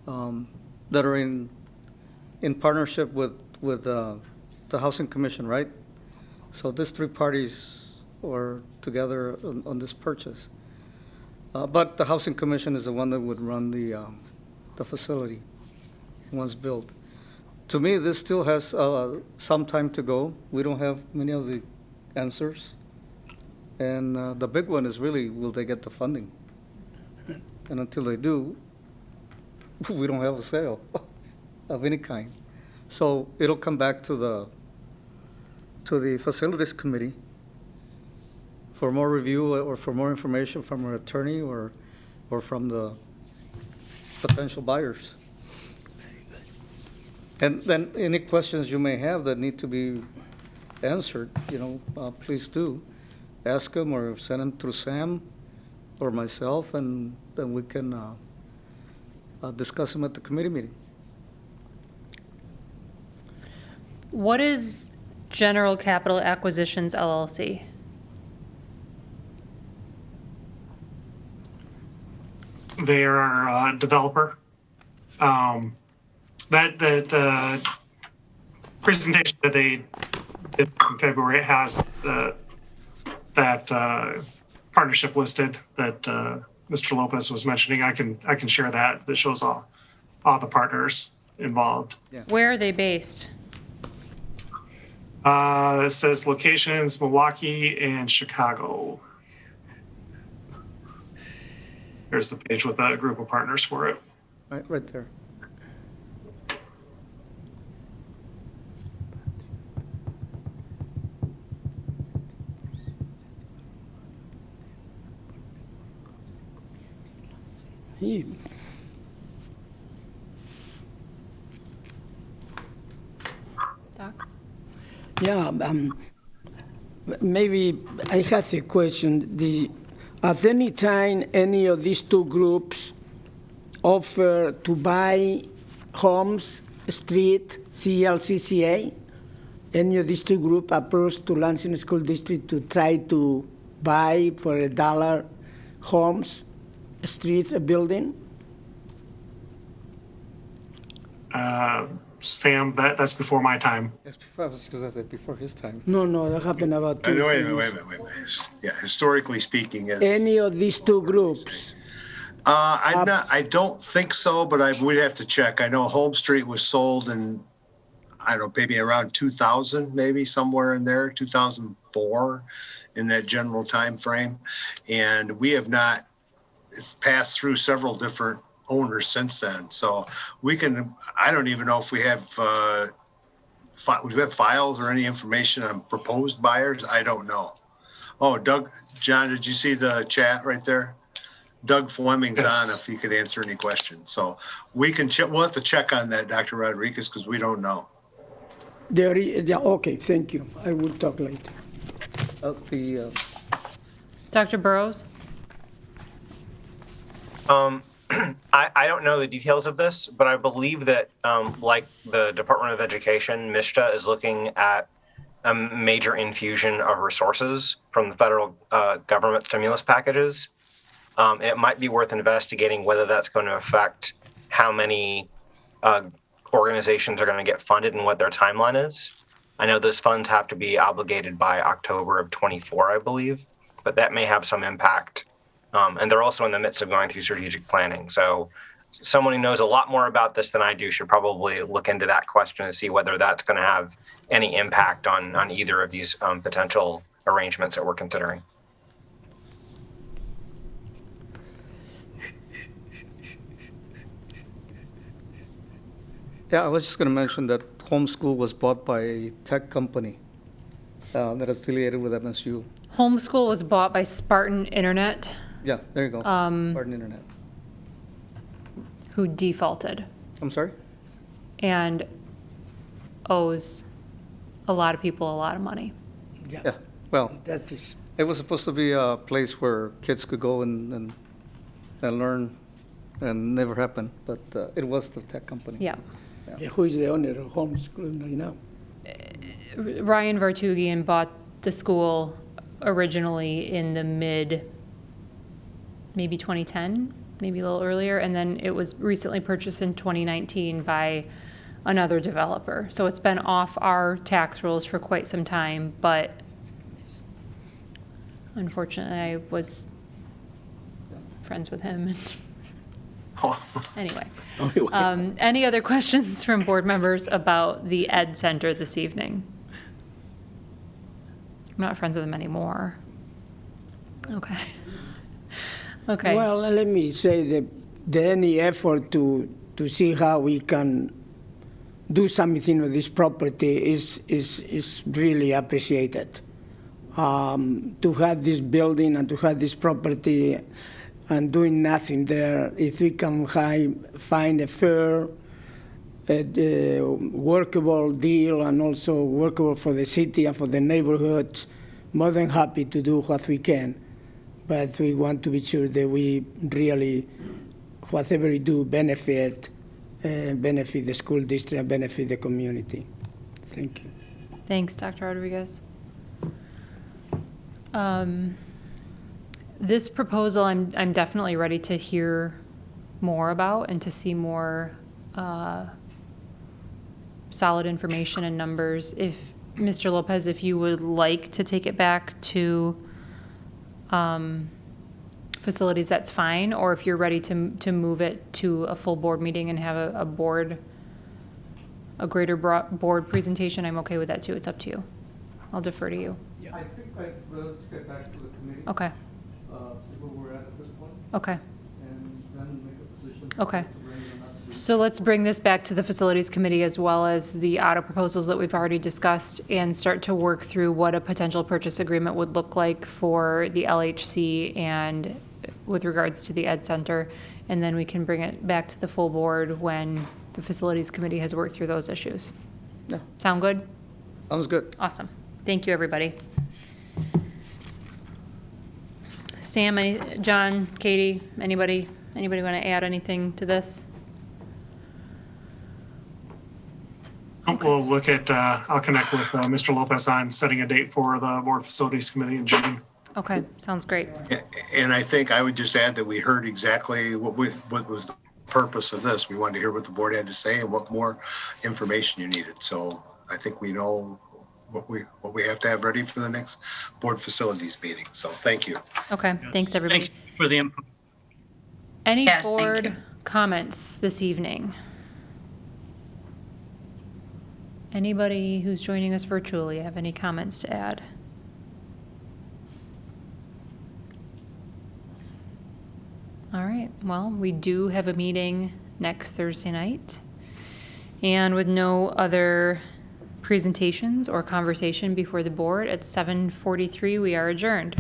that are in partnership with the Housing Commission, right? So these three parties are together on this purchase. But the Housing Commission is the one that would run the facility once built. To me, this still has some time to go. We don't have many of the answers. And the big one is really, will they get the funding? And until they do, we don't have a sale of any kind. So it'll come back to the Facilities Committee for more review or for more information from our attorney or from the potential buyers. And then any questions you may have that need to be answered, please do. Ask them or send them through Sam or myself, and then we can discuss them at the committee meeting. What is General Capital Acquisitions LLC? They are a developer. That presentation that they did in February has that partnership listed that Mr. Lopez was mentioning. I can share that. That shows all the partners involved. Yeah. Where are they based? It says locations, Milwaukee and Chicago. There's the page with a group of partners for it. Right there. Doc? Yeah, maybe I have a question. At any time, any of these two groups offer to buy homes, street, CLCCA? Any of these two groups approach to Lansing School District to try to buy for $1 homes, street, a building? Sam, that's before my time. Yes, because I said before his time. No, that happened about 2 Wait a years. minute. Yeah, historically speaking, is Any of these two groups? I don't think so, but we'd have to check. I know Home Street was sold in, I don't know, maybe around 2000, maybe somewhere in there, 2004, in that general time frame. And we have not, it's passed through several different owners since then. So I don't even know if we have files or any information on proposed buyers. I don't know. Oh, John, did you see the chat right there? Doug Fleming's on if he could answer any questions. So we can check. We'll have to check on that, Dr. Rodriguez, because we don't know. Okay, thank you. I will talk later. Dr. Burrows? I don't know the details of this, but I believe that, like the Department of Education, MISTA is looking at a major infusion of resources from the federal government stimulus packages. It might be worth investigating whether that's going to affect how many organizations are going to get funded and what their timeline is. I know those funds have to be obligated by October of 24, I believe, but that may have some impact. And they're also in the midst of going through strategic planning. So someone who knows a lot more about this than I do should probably look into that question and see whether that's going to have any impact on either of these potential arrangements that we're considering. Yeah, I was just going to mention that Homeschool was bought by a tech company that affiliated with MSU. Homeschool was bought by Spartan Internet. Yeah, there you go. Spartan Internet. Who defaulted I'm sorry? and owes a lot of people a lot of money. Yeah. Well, That is, it was supposed to be a place where kids could go and learn, and never happened. But it was the tech company. Yeah. Yeah. Who is the owner of homeschool right now? Ryan Vartugian bought the school originally in the maybe 2010, maybe a little earlier, and then it was recently purchased in 2019 by another developer. So it's been off our tax rolls for quite some time, but unfortunately I was friends with him. Anyway, any other questions from board members about the Ed Center this evening? I'm not friends with him anymore. Okay. Okay. Well, let me say that any effort to see how we can do something with this property is really appreciated. To have this building and to have this property and doing nothing there, if we can find a fair, workable deal and also workable for the city and for the neighborhoods, more than happy to do what we can. But we want to be sure that we really, whatever we do, benefit the school district and benefit the community. Thank you. Thanks, Dr. Rodriguez. This proposal, I'm definitely ready to hear more about and to see more solid information and numbers. If Mr. Lopez, if you would like to take it back to facilities, that's fine. Or if you're ready to move it to a full board meeting and have a greater board presentation, I'm okay with that too. It's up to you. I'll defer to you. I think let's get back to the committee. Okay. See where we're at this point. Okay. And then make a decision. Okay. So let's bring this back to the Facilities Committee as well as the audit proposals that we've already discussed and start to work through what a potential purchase agreement would look like for the LHC and with regards to the Ed Center. And then we can bring it back to the full board when the Facilities Committee has worked through those issues. Yeah. Sound good? Sounds good. Awesome. Thank you, everybody. Sam, John, Katie, anybody want to add anything to this? We'll look at, I'll connect with Mr. Lopez on setting a date for the Board Facilities Committee in June. Okay, sounds great. And I think I would just add that we heard exactly what was the purpose of this. We wanted to hear what the board had to say and what more information you needed. So I think we know what we have to have ready for the next board facilities meeting. So thank you. Okay, thanks everybody. Thank you for the input. Any Yes, board comments this evening? Anybody who's joining us virtually have any comments to add? All right, well, we do have a meeting next Thursday night. And with no other presentations or conversation before the board, at 7:43, we are adjourned.